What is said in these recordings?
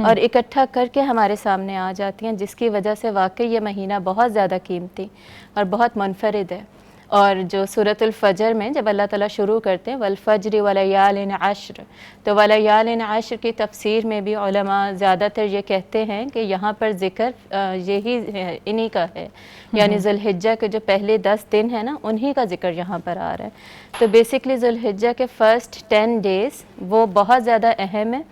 اور اکٹھا کر کے ہمارے سامنے آ جاتی ہیں، جس کی وجہ سے واقعی یہ مہینہ بہت زیادہ قیمتی اور بہت منفرد ہے۔ اور جو سورۃ الفجر میں جب اللہ تعالیٰ شروع کرتے ہیں والفجر ولیال عشر، تو ولیال عشر کی تفسیر میں بھی علماء زیادہ تر یہ کہتے ہیں کہ یہاں پر ذکر یہی انہی کا ہے، یعنی ذی الحجہ کے جو پہلے 10 دن ہیں نا، انہی کا ذکر یہاں پر آ رہا ہے۔ تو بیسکلی ذی الحجہ کے فرسٹ 10 ڈیز وہ بہت زیادہ اہم ہے،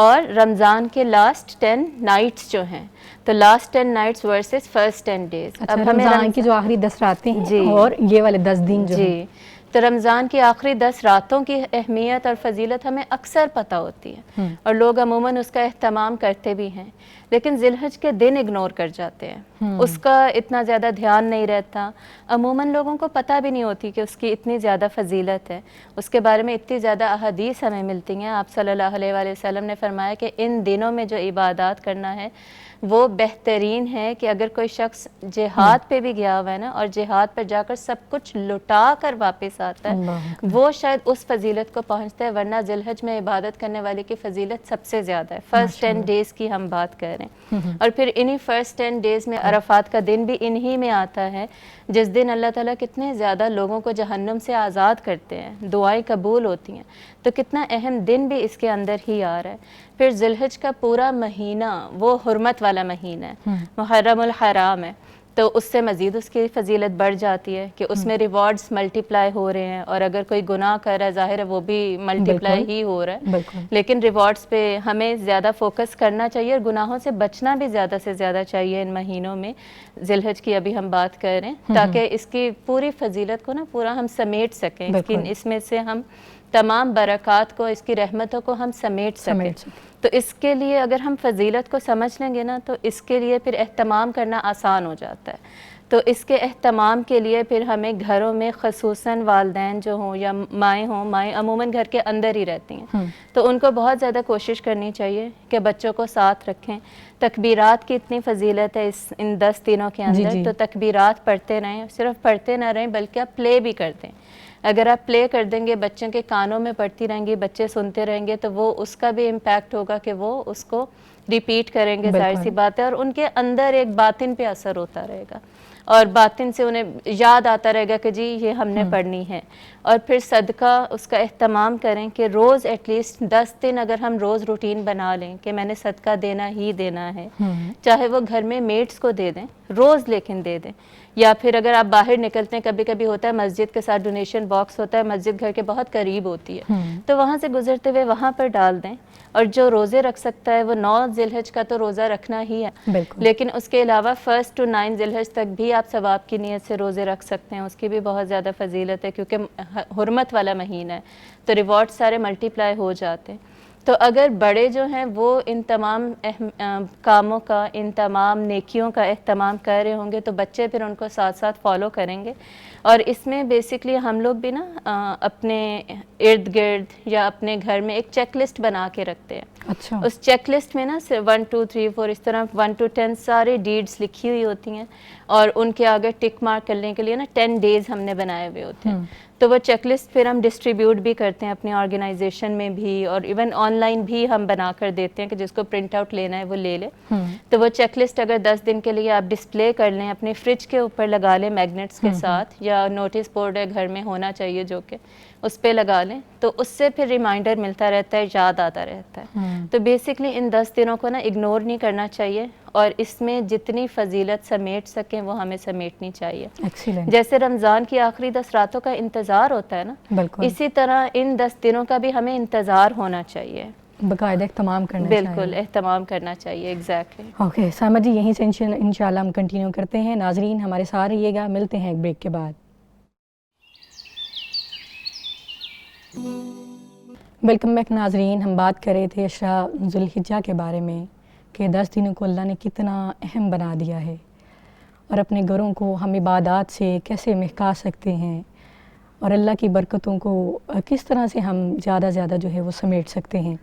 اور رمضان کے لاسٹ 10 نائٹس جو ہیں، تو last 10 nights versus first 10 days. اچھا، رمضان کی جو آخری 10 راتیں ہیں جی، اور یہ والے 10 دن جو ہیں، جی، تو رمضان کی آخری 10 راتوں کی اہمیت اور فضیلت ہمیں اکثر پتہ ہوتی ہے، اور لوگ عموماً اس کا اہتمام کرتے بھی ہیں، لیکن ذی الحج کے دن اگنور کر جاتے ہیں، اس کا اتنا زیادہ دھیان نہیں رہتا، عموماً لوگوں کو پتہ بھی نہیں ہوتی کہ اس کی اتنی زیادہ فضیلت ہے، اس کے بارے میں اتنی زیادہ احادیث ہمیں ملتی ہیں۔ آپ صلی اللہ علیہ وآلہ وسلم نے فرمایا کہ ان دنوں میں جو عبادات کرنا ہے وہ بہترین ہے کہ اگر کوئی شخص جہاد پہ بھی گیا ہوا ہے نا، اور جہاد پر جا کر سب کچھ لٹا کر واپس آتا ہے، وہ شاید اس فضیلت کو پہنچتا ہے، ورنہ ذی الحج میں عبادت کرنے والے کی فضیلت سب سے زیادہ ہے۔ فرسٹ 10 ڈیز کی ہم بات کر رہے ہیں، اور پھر انہی فرسٹ 10 ڈیز میں عرفات کا دن بھی انہی میں آتا ہے، جس دن اللہ تعالیٰ کتنے زیادہ لوگوں کو جہنم سے آزاد کرتے ہیں، دعائیں قبول ہوتی ہیں، تو کتنا اہم دن بھی اس کے اندر ہی آ رہا ہے۔ پھر ذی الحج کا پورا مہینہ وہ حرمت والا مہینہ ہے، محرم الحرام ہے، تو اس سے مزید اس کی فضیلت بڑھ جاتی ہے کہ اس میں ریوارڈز ملٹی پلائی ہو رہے ہیں، اور اگر کوئی گناہ کر رہا ہے ظاہر ہے وہ بھی ملٹی پلائی ہی ہو رہا ہے، لیکن ریوارڈز پہ ہمیں زیادہ فوکس کرنا چاہیے، اور گناہوں سے بچنا بھی زیادہ سے زیادہ چاہیے ان مہینوں میں۔ ذی الحج کی ابھی ہم بات کر رہے ہیں، تاکہ اس کی پوری فضیلت کو نا پورا ہم سمیٹ سکیں، اس میں سے ہم تمام برکات کو، اس کی رحمتوں کو ہم سمیٹ سکیں۔ تو اس کے لیے اگر ہم فضیلت کو سمجھ لیں گے نا، تو اس کے لیے پھر اہتمام کرنا آسان ہو جاتا ہے۔ تو اس کے اہتمام کے لیے پھر ہمیں گھروں میں خصوصاً والدین جو ہوں یا مائیں ہوں، مائیں عموماً گھر کے اندر ہی رہتی ہیں، تو ان کو بہت زیادہ کوشش کرنی چاہیے کہ بچوں کو ساتھ رکھیں۔ تکبیرات کی اتنی فضیلت ہے ان 10 دنوں کے اندر، تو تکبیرات پڑھتے رہیں، صرف پڑھتے نہ رہیں بلکہ آپ پلے بھی کر دیں۔ اگر آپ پلے کر دیں گے، بچوں کے کانوں میں پڑتی رہیں گی، بچے سنتے رہیں گے، تو وہ اس کا بھی امپیکٹ ہوگا کہ وہ اس کو ریپیٹ کریں گے، ظاہر سی بات ہے، اور ان کے اندر ایک باطن پہ اثر ہوتا رہے گا، اور باطن سے انہیں یاد آتا رہے گا کہ جی یہ ہم نے پڑھنی ہے۔ اور پھر صدقہ اس کا اہتمام کریں کہ روز ایٹ لیسٹ 10 دن اگر ہم روز روٹین بنا لیں کہ میں نے صدقہ دینا ہی دینا ہے، چاہے وہ گھر میں میٹس کو دے دیں روز، لیکن دے دیں، یا پھر اگر آپ باہر نکلتے ہیں، کبھی کبھی ہوتا ہے مسجد کے ساتھ ڈونیشن باکس ہوتا ہے، مسجد گھر کے بہت قریب ہوتی ہے، تو وہاں سے گزرتے ہوئے وہاں پر ڈال دیں۔ اور جو روزے رکھ سکتا ہے وہ 9 ذی الحج کا تو روزہ رکھنا ہی ہے، لیکن اس کے علاوہ 1 to 9 ذی الحج تک بھی آپ ثواب کی نیت سے روزے رکھ سکتے ہیں، اس کی بھی بہت زیادہ فضیلت ہے، کیونکہ حرمت والا مہینہ ہے، تو ریوارڈ سارے ملٹی پلائی ہو جاتے ہیں۔ تو اگر بڑے جو ہیں وہ ان تمام کاموں کا، ان تمام نیکیوں کا اہتمام کر رہے ہوں گے، تو بچے پھر ان کو ساتھ ساتھ فالو کریں گے۔ اور اس میں بیسکلی ہم لوگ بھی نا اپنے ارد گرد یا اپنے گھر میں ایک چیک لسٹ بنا کے رکھتے ہیں۔ اچھا، اس چیک لسٹ میں نا 1 2 3 4 اس طرح 1 to 10 سارے ڈیڈز لکھی ہوئی ہوتی ہیں، اور ان کے آگے ٹک مارک کرنے کے لیے نا 10 ڈیز ہم نے بنائے ہوئے ہوتے ہیں، تو وہ چیک لسٹ پھر ہم ڈسٹریبیوٹ بھی کرتے ہیں اپنی آرگنائزیشن میں بھی، اور ایون آن لائن بھی ہم بنا کر دیتے ہیں کہ جس کو پرنٹ آؤٹ لینا ہے وہ لے لے۔ تو وہ چیک لسٹ اگر 10 دن کے لیے آپ ڈسپلے کر لیں، اپنے فریج کے اوپر لگا لیں میگنیٹس کے ساتھ، یا نوٹس بورڈ ہے گھر میں ہونا چاہیے جو کہ اس پہ لگا لیں، تو اس سے پھر ریمائنڈر ملتا رہتا ہے، یاد آتا رہتا ہے۔ تو بیسکلی ان 10 دنوں کو نا اگنور نہیں کرنا چاہیے، اور اس میں جتنی فضیلت سمیٹ سکیں وہ ہمیں سمیٹنی چاہیے۔ جیسے رمضان کی آخری 10 راتوں کا انتظار ہوتا ہے نا، اسی طرح ان 10 دنوں کا بھی ہمیں انتظار ہونا چاہیے، باقاعدہ اہتمام کرنا چاہیے، بالکل اہتمام کرنا چاہیے، ایگزیکٹلی۔ اوکے سائمہ جی، یہیں سے انشاءاللہ ہم کنٹینیو کرتے ہیں۔ ناظرین ہمارے ساتھ رہیے گا، ملتے ہیں ایک بریک کے بعد۔ ویلکم بیک ناظرین، ہم بات کر رہے تھے عشرہ ذی الحجہ کے بارے میں کہ 10 دنوں کو اللہ نے کتنا اہم بنا دیا ہے، اور اپنے گھروں کو ہم عبادات سے کیسے مہکا سکتے ہیں، اور اللہ کی برکتوں کو کس طرح سے ہم زیادہ زیادہ جو ہے وہ سمیٹ سکتے ہیں۔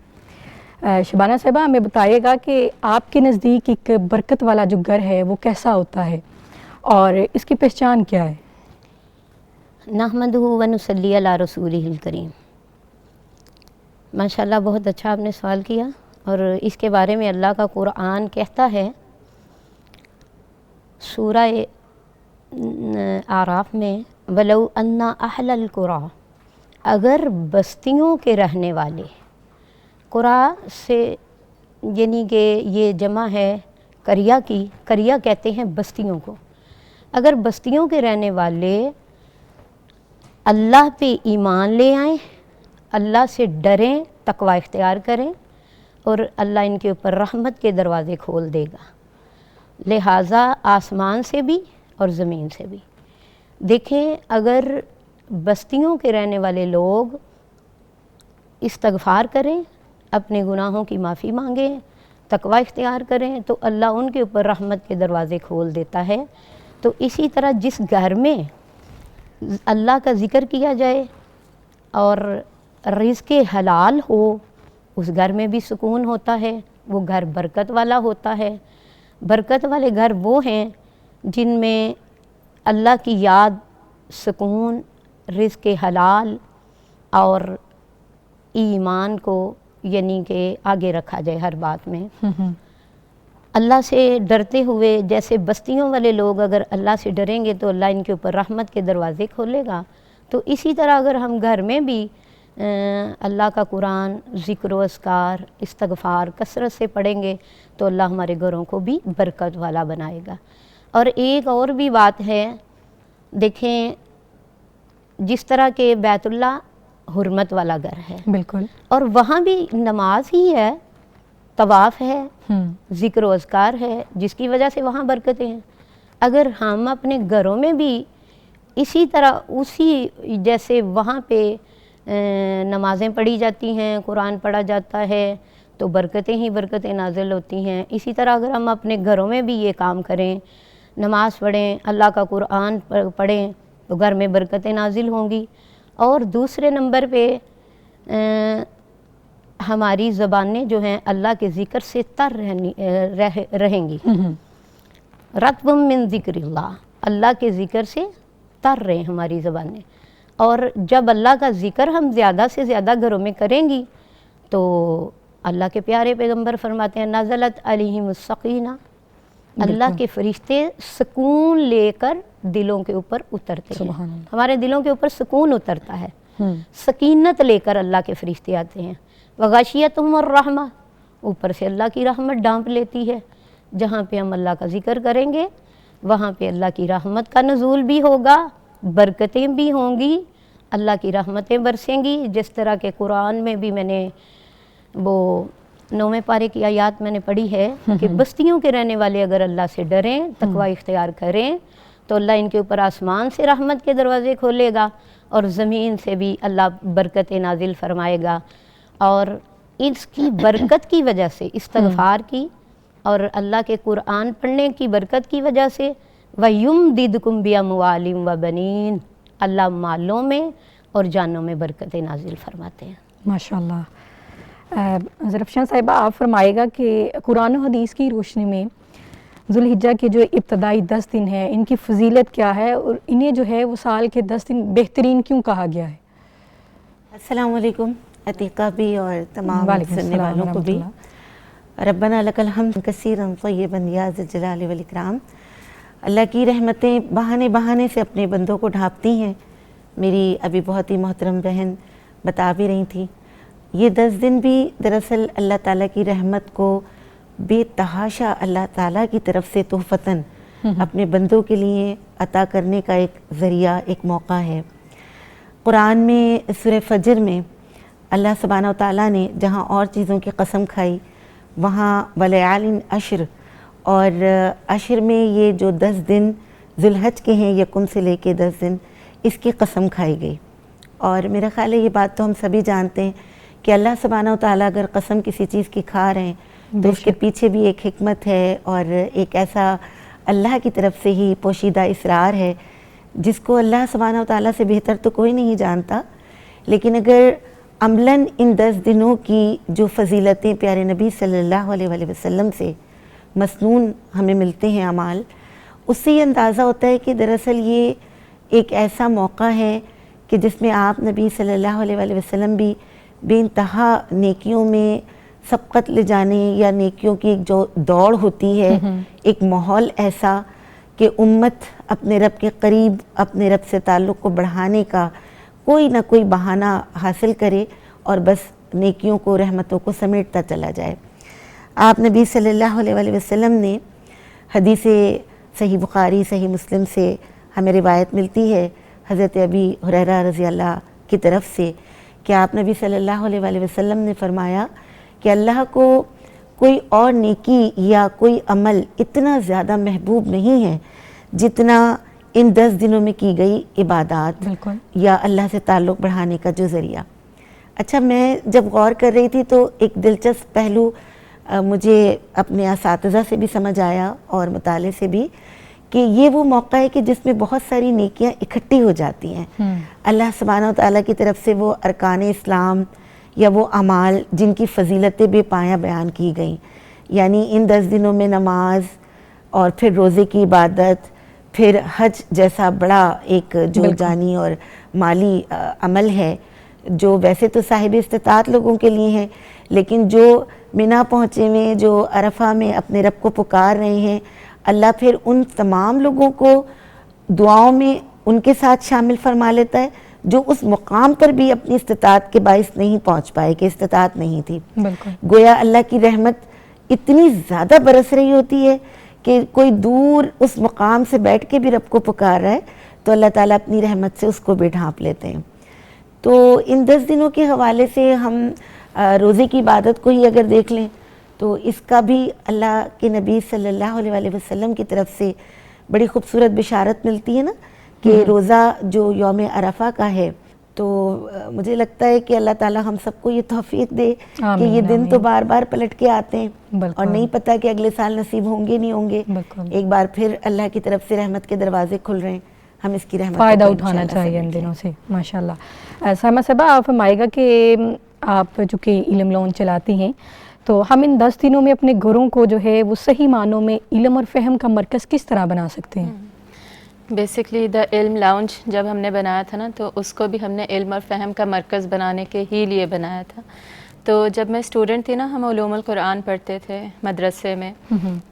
شبانہ صاحبہ ہمیں بتائیے گا کہ آپ کے نزدیک ایک برکت والا جو گھر ہے وہ کیسا ہوتا ہے، اور اس کی پہچان کیا ہے؟ نحمدہ و نصلی علی رسولہ الکریم۔ ماشاءاللہ بہت اچھا آپ نے سوال کیا۔ اور اس کے بارے میں اللہ کا قرآن کہتا ہے سورہ اعراف میں وَلَوْ أَنَّ أَهْلَ الْقُرَىٰ، اگر بستیوں کے رہنے والے، قرا سے یعنی کہ یہ جمع ہے قریہ کی، قریہ کہتے ہیں بستیوں کو، اگر بستیوں کے رہنے والے اللہ پہ ایمان لے آئیں، اللہ سے ڈریں، تقوی اختیار کریں، اور اللہ ان کے اوپر رحمت کے دروازے کھول دے گا، لہٰذا آسمان سے بھی اور زمین سے بھی۔ دیکھیں اگر بستیوں کے رہنے والے لوگ استغفار کریں، اپنے گناہوں کی معافی مانگیں، تقوی اختیار کریں، تو اللہ ان کے اوپر رحمت کے دروازے کھول دیتا ہے۔ تو اسی طرح جس گھر میں اللہ کا ذکر کیا جائے اور رزق حلال ہو، اس گھر میں بھی سکون ہوتا ہے، وہ گھر برکت والا ہوتا ہے۔ برکت والے گھر وہ ہیں جن میں اللہ کی یاد، سکون، رزق حلال اور ایمان کو یعنی کہ آگے رکھا جائے ہر بات میں۔ اللہ سے ڈرتے ہوئے، جیسے بستیوں والے لوگ اگر اللہ سے ڈریں گے تو اللہ ان کے اوپر رحمت کے دروازے کھولے گا، تو اسی طرح اگر ہم گھر میں بھی اللہ کا قرآن، ذکر و اذکار، استغفار کثرت سے پڑھیں گے تو اللہ ہمارے گھروں کو بھی برکت والا بنائے گا۔ اور ایک اور بھی بات ہے، دیکھیں جس طرح کہ بیت اللہ حرمت والا گھر ہے، بالکل، اور وہاں بھی نماز ہی ہے، طواف ہے، ذکر و اذکار ہے، جس کی وجہ سے وہاں برکتیں ہیں۔ اگر ہم اپنے گھروں میں بھی اسی طرح اسی جیسے وہاں پہ نمازیں پڑھی جاتی ہیں، قرآن پڑھا جاتا ہے، تو برکتیں ہی برکتیں نازل ہوتی ہیں۔ اسی طرح اگر ہم اپنے گھروں میں بھی یہ کام کریں، نماز پڑھیں، اللہ کا قرآن پڑھیں، تو گھر میں برکتیں نازل ہوں گی۔ اور دوسرے نمبر پہ ہماری زبانیں جو ہیں اللہ کے ذکر سے تر رہیں گی۔ رطب من ذکر اللہ، اللہ کے ذکر سے تر رہیں ہماری زبانیں۔ اور جب اللہ کا ذکر ہم زیادہ سے زیادہ گھروں میں کریں گی تو اللہ کے پیارے پیغمبر فرماتے ہیں نزلت علیہم السکینہ، اللہ کے فرشتے سکون لے کر دلوں کے اوپر اترتے ہیں، ہمارے دلوں کے اوپر سکون اترتا ہے، سکینت لے کر اللہ کے فرشتے آتے ہیں۔ وغاشیتہم الرحمہ، اوپر سے اللہ کی رحمت ڈانپ لیتی ہے۔ جہاں پہ ہم اللہ کا ذکر کریں گے وہاں پہ اللہ کی رحمت کا نزول بھی ہوگا، برکتیں بھی ہوں گی، اللہ کی رحمتیں برسیں گی۔ جس طرح کے قرآن میں بھی میں نے وہ 9ویں پارے کی آیات میں نے پڑھی ہے کہ بستیوں کے رہنے والے اگر اللہ سے ڈریں، تقوی اختیار کریں، تو اللہ ان کے اوپر آسمان سے رحمت کے دروازے کھولے گا اور زمین سے بھی اللہ برکت نازل فرمائے گا۔ اور اس کی برکت کی وجہ سے، استغفار کی اور اللہ کے قرآن پڑھنے کی برکت کی وجہ سے وَيُمْدِدْكُمْ بِأَمْوَالٍ وَبَنِينَ، اللہ مالوں میں اور جانوں میں برکتیں نازل فرماتے ہیں۔ ماشاءاللہ۔ ظرفشان صاحبہ آپ فرمائے گا کہ قرآن و حدیث کی روشنی میں ذوالحجہ کے جو ابتدائی 10 دن ہیں ان کی فضیلت کیا ہے، اور انہیں جو ہے وہ سال کے 10 دن بہترین کیوں کہا گیا ہے؟ السلام علیکم عتیقہ بھی اور تمام سننے والوں کو بھی۔ ربنا لک الحمد کثیرا طیبا یا ذا الجلال والاکرام۔ اللہ کی رحمتیں بہانے بہانے سے اپنے بندوں کو ڈھانپتی ہیں۔ میری ابھی بہت ہی محترم بہن بتا بھی رہی تھی، یہ 10 دن بھی دراصل اللہ تعالیٰ کی رحمت کو بے تحاشا اللہ تعالیٰ کی طرف سے تحفتاً اپنے بندوں کے لیے عطا کرنے کا ایک ذریعہ، ایک موقع ہے۔ قرآن میں سورہ فجر میں اللہ سبحانہ و تعالیٰ نے جہاں اور چیزوں کی قسم کھائی، وہاں ولیال عشر، اور عشر میں یہ جو 10 دن ذوالحج کے ہیں، یکم سے لے کے 10 دن، اس کی قسم کھائی گئی۔ اور میرا خیال ہے یہ بات تو ہم سبھی جانتے ہیں کہ اللہ سبحانہ و تعالیٰ اگر قسم کسی چیز کی کھا رہے ہیں تو اس کے پیچھے بھی ایک حکمت ہے اور ایک ایسا اللہ کی طرف سے ہی پوشیدہ اسرار ہے جس کو اللہ سبحانہ و تعالیٰ سے بہتر تو کوئی نہیں جانتا۔ لیکن اگر عملاً ان 10 دنوں کی جو فضیلتیں پیارے نبی صلی اللہ علیہ وآلہ وسلم سے مسنون ہمیں ملتے ہیں اعمال، اس سے یہ اندازہ ہوتا ہے کہ دراصل یہ ایک ایسا موقع ہے کہ جس میں آپ نبی صلی اللہ علیہ وآلہ وسلم بھی بے انتہا نیکیوں میں سبقت لے جانے یا نیکیوں کی ایک جو دوڑ ہوتی ہے، ایک ماحول ایسا کہ امت اپنے رب کے قریب اپنے رب سے تعلق کو بڑھانے کا کوئی نہ کوئی بہانہ حاصل کرے اور بس نیکیوں کو رحمتوں کو سمیٹتا چلا جائے۔ آپ نبی صلی اللہ علیہ وآلہ وسلم نے حدیث صحیح بخاری صحیح مسلم سے ہمیں روایت ملتی ہے حضرت ابی ہریرہ رضی اللہ کی طرف سے کہ آپ نبی صلی اللہ علیہ وآلہ وسلم نے فرمایا کہ اللہ کو کوئی اور نیکی یا کوئی عمل اتنا زیادہ محبوب نہیں ہے جتنا ان 10 دنوں میں کی گئی عبادات یا اللہ سے تعلق بڑھانے کا جو ذریعہ۔ اچھا، میں جب غور کر رہی تھی تو ایک دلچسپ پہلو مجھے اپنے اساتذہ سے بھی سمجھ آیا اور مطالعے سے بھی، کہ یہ وہ موقع ہے کہ جس میں بہت ساری نیکیاں اکٹھی ہو جاتی ہیں۔ اللہ سبحانہ و تعالیٰ کی طرف سے وہ ارکان اسلام یا وہ اعمال جن کی فضیلتیں بے پایہ بیان کی گئیں، یعنی ان 10 دنوں میں نماز اور پھر روزے کی عبادت، پھر حج جیسا بڑا ایک جو جانی اور مالی عمل ہے جو ویسے تو صاحب استطاعت لوگوں کے لیے ہے، لیکن جو منا پہنچے ہوئے، جو عرفہ میں اپنے رب کو پکار رہے ہیں، اللہ پھر ان تمام لوگوں کو دعاؤں میں ان کے ساتھ شامل فرما لیتا ہے جو اس مقام پر بھی اپنی استطاعت کے باعث نہیں پہنچ پائے، کہ استطاعت نہیں تھی۔ گویا اللہ کی رحمت اتنی زیادہ برس رہی ہوتی ہے کہ کوئی دور اس مقام سے بیٹھ کے بھی رب کو پکار رہا ہے تو اللہ تعالیٰ اپنی رحمت سے اس کو بھی ڈھانپ لیتے ہیں۔ تو ان 10 دنوں کے حوالے سے ہم روزے کی عبادت کو ہی اگر دیکھ لیں تو اس کا بھی اللہ کے نبی صلی اللہ علیہ وآلہ وسلم کی طرف سے بڑی خوبصورت بشارت ملتی ہے نا، کہ روزہ جو یوم عرفہ کا ہے، تو مجھے لگتا ہے کہ اللہ تعالیٰ ہم سب کو یہ توفیق دے کہ یہ دن تو بار بار پلٹ کے آتے ہیں اور نہیں پتہ کہ اگلے سال نصیب ہوں گے نہیں ہوں گے۔ ایک بار پھر اللہ کی طرف سے رحمت کے دروازے کھل رہے ہیں، ہم اس کی رحمت فائدہ اٹھانا چاہیے ان دنوں سے ماشاءاللہ۔ سائمہ صاحبہ، آپ فرمائے گا کہ آپ چونکہ علم لون چلاتی ہیں تو ہم ان 10 دنوں میں اپنے گھروں کو جو ہے وہ صحیح معنوں میں علم اور فہم کا مرکز کس طرح بنا سکتے ہیں؟ بیسکلی دا علم لاؤنج جب ہم نے بنایا تھا نا تو اس کو بھی ہم نے علم اور فہم کا مرکز بنانے کے ہی لیے بنایا تھا۔ تو جب میں اسٹوڈنٹ تھی نا، ہم علوم القرآن پڑھتے تھے مدرسے میں،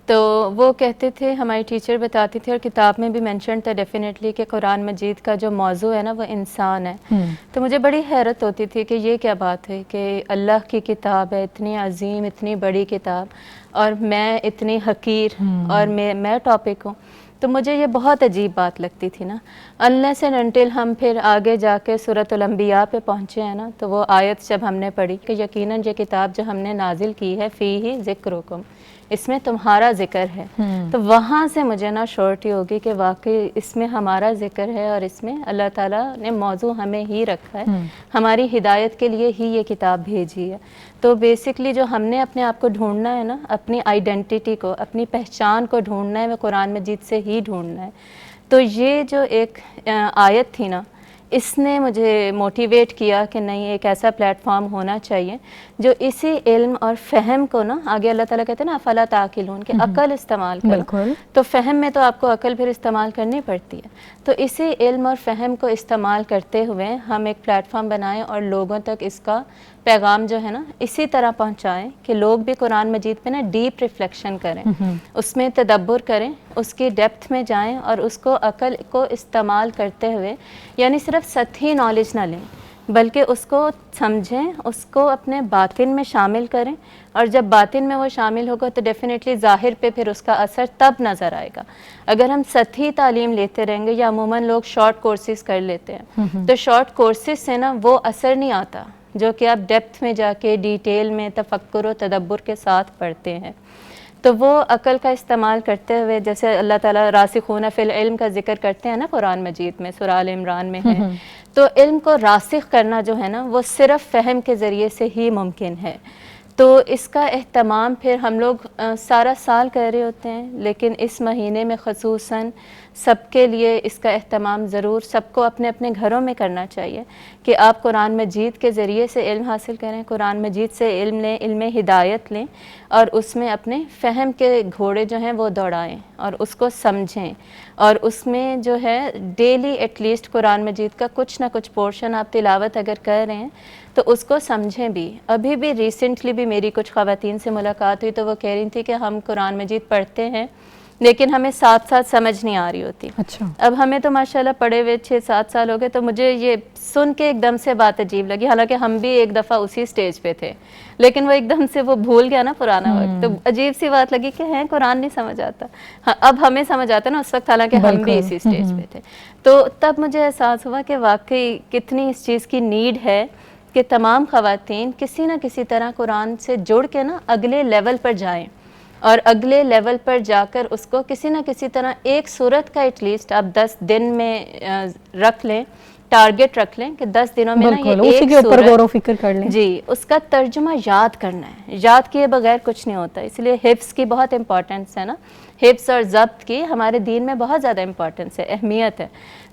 تو وہ کہتے تھے، ہماری ٹیچر بتاتی تھی اور کتاب میں بھی مینشن تھا ڈیفینیٹلی، کہ قرآن مجید کا جو موضوع ہے نا وہ انسان ہے۔ تو مجھے بڑی حیرت ہوتی تھی کہ یہ کیا بات ہے کہ اللہ کی کتاب ہے، اتنی عظیم اتنی بڑی کتاب، اور میں اتنی حقیر اور میں ٹاپک ہوں۔ تو مجھے یہ بہت عجیب بات لگتی تھی نا، unless and until ہم پھر آگے جا کے سورۃ الانبیاء پہ پہنچے ہیں نا، تو وہ آیت جب ہم نے پڑھی کہ یقیناً یہ کتاب جو ہم نے نازل کی ہے فیہ ذکرکم، اس میں تمہارا ذکر ہے، تو وہاں سے مجھے نا شورٹی ہوگی کہ واقعی اس میں ہمارا ذکر ہے اور اس میں اللہ تعالیٰ نے موضوع ہمیں ہی رکھا ہے، ہماری ہدایت کے لیے ہی یہ کتاب بھیجی ہے۔ تو بیسکلی جو ہم نے اپنے آپ کو ڈھونڈنا ہے نا، اپنی آئیڈینٹیٹی کو، اپنی پہچان کو ڈھونڈنا ہے، وہ قرآن مجید سے ہی ڈھونڈنا ہے۔ تو یہ جو ایک آیت تھی نا، اس نے مجھے موٹیویٹ کیا کہ نہیں، ایک ایسا پلیٹ فارم ہونا چاہیے جو اسی علم اور فہم کو نا، آگے اللہ تعالیٰ کہتے ہیں نا افلا تعقلون، کہ عقل استعمال کرو، تو فہم میں تو آپ کو عقل پھر استعمال کرنی پڑتی ہے۔ تو اسی علم اور فہم کو استعمال کرتے ہوئے ہم ایک پلیٹ فارم بنائیں اور لوگوں تک اس کا پیغام جو ہے نا اسی طرح پہنچائیں کہ لوگ بھی قرآن مجید پہ نا ڈیپ ریفلیکشن کریں، اس میں تدبر کریں، اس کی ڈیپتھ میں جائیں اور اس کو عقل کو استعمال کرتے ہوئے، یعنی صرف سطحی نالج نہ لیں بلکہ اس کو سمجھیں، اس کو اپنے باطن میں شامل کریں، اور جب باطن میں وہ شامل ہوگا تو ڈیفینیٹلی ظاہر پہ پھر اس کا اثر تب نظر آئے گا۔ اگر ہم سطحی تعلیم لیتے رہیں گے، یا عموماً لوگ شارٹ کورسز کر لیتے ہیں، تو شارٹ کورسز سے نا وہ اثر نہیں آتا جو کہ آپ ڈیپتھ میں جا کے ڈیٹیل میں تفکر و تدبر کے ساتھ پڑھتے ہیں۔ تو وہ عقل کا استعمال کرتے ہوئے، جیسے اللہ تعالیٰ راسخون فی العلم کا ذکر کرتے ہیں نا قرآن مجید میں، سورہ آل عمران میں ہے، تو علم کو راسخ کرنا جو ہے نا وہ صرف فہم کے ذریعے سے ہی ممکن ہے۔ تو اس کا اہتمام پھر ہم لوگ سارا سال کر رہے ہوتے ہیں، لیکن اس مہینے میں خصوصاً سب کے لیے اس کا اہتمام ضرور سب کو اپنے اپنے گھروں میں کرنا چاہیے کہ آپ قرآن مجید کے ذریعے سے علم حاصل کریں، قرآن مجید سے علم لیں، علم ہدایت لیں، اور اس میں اپنے فہم کے گھوڑے جو ہیں وہ دوڑائیں اور اس کو سمجھیں، اور اس میں جو ہے ڈیلی ایٹ لیسٹ قرآن مجید کا کچھ نہ کچھ پورشن آپ تلاوت اگر کر رہے ہیں تو اس کو سمجھیں بھی. ابھی بھی ریسنٹلی بھی میری کچھ خواتین سے ملاقات ہوئی تو وہ کہہ رہی تھی کہ ہم قرآن مجید پڑھتے ہیں لیکن ہمیں ساتھ ساتھ سمجھ نہیں آ رہی ہوتی. اچھا. اب ہمیں تو ماشاءاللہ پڑھے ہوئے 6-7 سال ہو گئے, تو مجھے یہ سن کے ایک دم سے بات عجیب لگی, حالانکہ ہم بھی ایک دفعہ اسی سٹیج پہ تھے, لیکن وہ ایک دم سے وہ بھول گیا نا پرانا وقت, تو عجیب سی بات لگی کہ ہیں قرآن نہیں سمجھ آتا. ہاں اب ہمیں سمجھ آتا نا, اس وقت حالانکہ ہم بھی اسی سٹیج پہ تھے. تو تب مجھے احساس ہوا کہ واقعی کتنی اس چیز کی نیڈ ہے کہ تمام خواتین کسی نہ کسی طرح قرآن سے جڑ کے نا اگلے لیول پر جائیں, اور اگلے لیول پر جا کر اس کو کسی نہ کسی طرح ایک صورت کا ایٹ لیسٹ آپ 10 دن میں رکھ لیں, ٹارگٹ رکھ لیں کہ 10 دنوں میں نا یہ ایک اوپر غور و فکر کر لیں. جی, اس کا ترجمہ یاد کرنا ہے, یاد کیے بغیر کچھ نہیں ہوتا. اس لیے حفظ کی بہت امپورٹنس ہے نا, حفظ اور ضبط کی ہمارے دین میں بہت زیادہ امپورٹنس ہے, اہمیت ہے.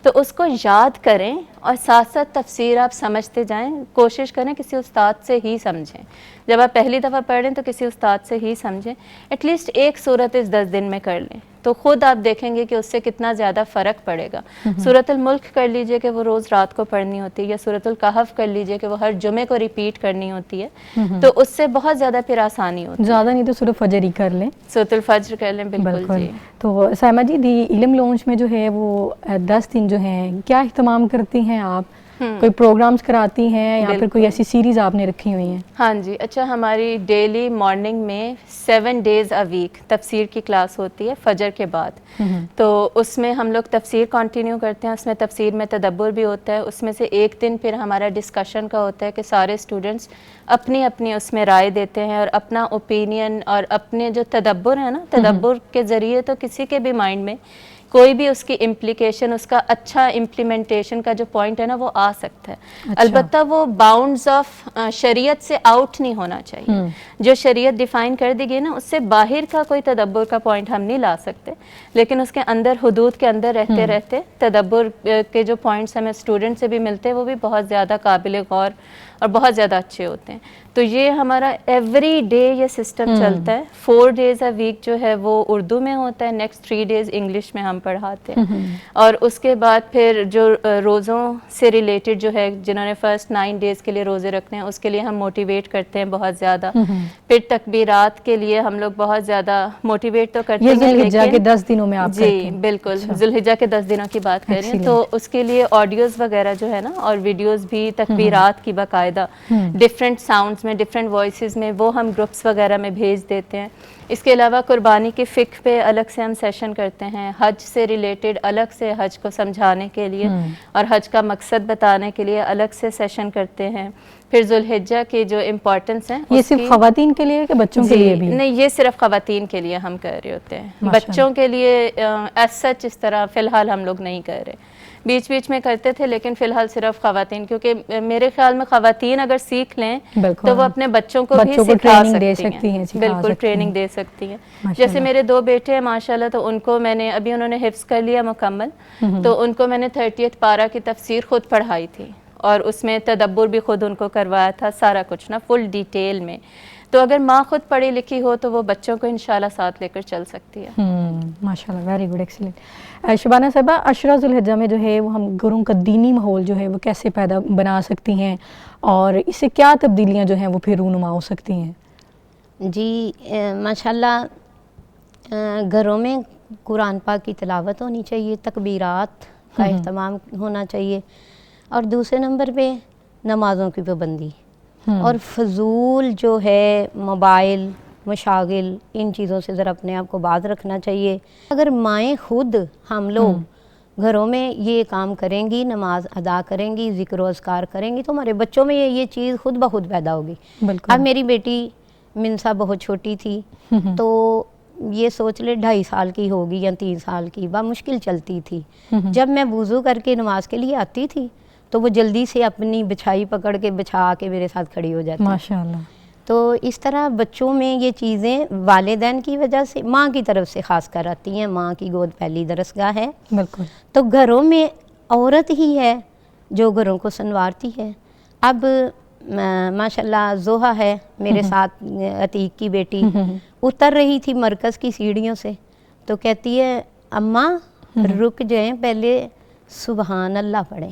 تو اس کو یاد کریں اور ساتھ ساتھ تفسیر آپ سمجھتے جائیں, کوشش کریں کسی استاد سے ہی سمجھیں. جب آپ پہلی دفعہ پڑھ رہے ہیں تو کسی استاد سے ہی سمجھیں, ایٹ لیسٹ ایک صورت اس 10 دن میں کر لیں, تو خود آپ دیکھیں گے کہ اس سے کتنا زیادہ فرق پڑے گا. سورۃ الملک کر لیجئے کہ وہ روز رات کو پڑھنی ہوتی ہے, یا سورۃ الکہف کر لیجئے کہ وہ ہر جمعے کو ریپیٹ کرنی ہوتی ہے, تو اس سے بہت زیادہ پھر آسانی ہوتی ہے. زیادہ نہیں تو سورۃ فجر ہی کر لیں, سورۃ الفجر کر لیں. بالکل جی. تو سائمہ جی, دی علم لونچ میں جو ہے وہ 10 دن جو ہیں کیا اہتمام کرتی ہیں آپ؟ کوئی پروگرامز کراتی ہیں یا پھر کوئی ایسی سیریز آپ نے رکھی ہوئی ہیں؟ ہاں جی, اچھا, ہماری ڈیلی مارننگ میں 7 days a week تفسیر کی کلاس ہوتی ہے فجر کے بعد. تو اس میں ہم لوگ تفسیر کنٹینیو کرتے ہیں, اس میں تفسیر میں تدبر بھی ہوتا ہے. اس میں سے ایک دن پھر ہمارا ڈسکشن کا ہوتا ہے کہ سارے اسٹوڈنٹس اپنی اپنی اس میں رائے دیتے ہیں, اور اپنا اوپینین اور اپنے جو تدبر ہے نا, تدبر کے ذریعے تو کسی کے بھی مائنڈ میں کوئی بھی اس کی امپلیکیشن, اس کا اچھا امپلیمنٹیشن کا جو پوائنٹ ہے نا وہ آ سکتا ہے. البتہ وہ باؤنڈز آف شریعت سے آؤٹ نہیں ہونا چاہیے. جو شریعت ڈیفائن کر دی گئی نا, اس سے باہر کا کوئی تدبر کا پوائنٹ ہم نہیں لا سکتے, لیکن اس کے اندر حدود کے اندر رہتے رہتے تدبر کے جو پوائنٹس ہمیں اسٹوڈنٹ سے بھی ملتے ہیں وہ بھی بہت زیادہ قابل غور اور بہت زیادہ اچھے ہوتے ہیں. تو یہ ہمارا ایوری ڈے یہ سسٹم چلتا ہے. 4 days a week جو ہے وہ اردو میں ہوتا ہے, نیکسٹ 3 days انگلش میں ہم پڑھاتے ہیں. اور اس کے بعد پھر جو روزوں سے ریلیٹڈ جو ہے, جنہوں نے فرسٹ 9 days کے لیے روزے رکھنے ہیں, اس کے لیے ہم موٹیویٹ کرتے ہیں بہت زیادہ. پھر تکبیرات کے لیے ہم لوگ بہت زیادہ موٹیویٹ تو کرتے ہیں, ذوالحجہ کے 10 دنوں میں آپ جی بالکل ذوالحجہ کے 10 دنوں کی بات کر رہے ہیں, تو اس کے لیے آڈیوز وغیرہ جو ہے نا, اور ویڈیوز بھی تکبیرات کی باقاعدہ ڈفرینٹ ساؤنڈز میں, ڈفرینٹ وائسز میں, وہ ہم گروپس وغیرہ میں بھیج دیتے ہیں. اس کے علاوہ قربانی کی فقہ پہ الگ سے ہم سیشن کرتے ہیں, حج سے ریلیٹڈ الگ سے حج کو سمجھانے کے لیے اور حج کا مقصد بتانے کے لیے الگ سے سیشن کرتے ہیں. پھر ذوالحجہ کی جو امپورٹنس ہیں, یہ صرف خواتین کے لیے کہ بچوں کے لیے بھی؟ نہیں, یہ صرف خواتین کے لیے ہم کر رہے ہوتے ہیں. بچوں کے لیے ایز سچ اس طرح فی الحال ہم لوگ نہیں کر رہے. بیچ بیچ میں کرتے تھے, لیکن فی الحال صرف خواتین, کیونکہ میرے خیال میں خواتین اگر سیکھ لیں تو وہ اپنے بچوں کو بھی سکھا سکتی ہیں. بالکل ٹریننگ دے سکتی ہیں. جیسے میرے 2 بیٹے ہیں ماشاءاللہ, تو ان کو میں نے ابھی, انہوں نے حفظ کر لیا مکمل, تو ان کو میں نے 30th پارہ کی تفسیر خود پڑھائی تھی, اور اس میں تدبر بھی خود ان کو کروایا تھا, سارا کچھ نا فل ڈیٹیل میں. تو اگر ماں خود پڑھی لکھی ہو تو وہ بچوں کو انشاءاللہ ساتھ لے کر چل سکتی ہے. ماشاءاللہ, ویری گڈ, ایکسیلنٹ. شبانہ صاحبہ, عشرہ ذوالحجہ میں جو ہے وہ ہم گھروں کا دینی ماحول جو ہے وہ کیسے بنا سکتی ہیں, اور اس سے کیا تبدیلیاں جو ہیں وہ پھر رونما ہو سکتی ہیں؟ جی ماشاءاللہ, گھروں میں قرآن پاک کی تلاوت ہونی چاہیے, تکبیرات کا اہتمام ہونا چاہیے, اور دوسرے نمبر پہ نمازوں کی پابندی, اور فضول جو ہے موبائل, مشاغل, ان چیزوں سے ذرا اپنے آپ کو باز رکھنا چاہیے. اگر مائیں خود ہم لوگ گھروں میں یہ کام کریں گی, نماز ادا کریں گی, ذکر و اذکار کریں گی, تو ہمارے بچوں میں یہ چیز خود بخود پیدا ہوگی. اب میری بیٹی منسا بہت چھوٹی تھی, تو یہ سوچ لے 2.5 سال کی ہوگی یا 3 سال کی, بمشکل چلتی تھی. جب میں وضو کر کے نماز کے لیے آتی تھی تو وہ جلدی سے اپنی بچھائی پکڑ کے بچھا کے میرے ساتھ کھڑی ہو جاتی. ماشاءاللہ. تو اس طرح بچوں میں یہ چیزیں والدین کی وجہ سے, ماں کی طرف سے خاص کر آتی ہیں. ماں کی گود پہلی درسگاہ ہے. بالکل. تو گھروں میں عورت ہی ہے جو گھروں کو سنوارتی ہے. اب ماشاءاللہ زوہا ہے میرے ساتھ, عتیق کی بیٹی, اتر رہی تھی مرکز کی سیڑھیوں سے, تو کہتی ہے اماں رک جائیں, پہلے سبحان اللہ پڑھیں.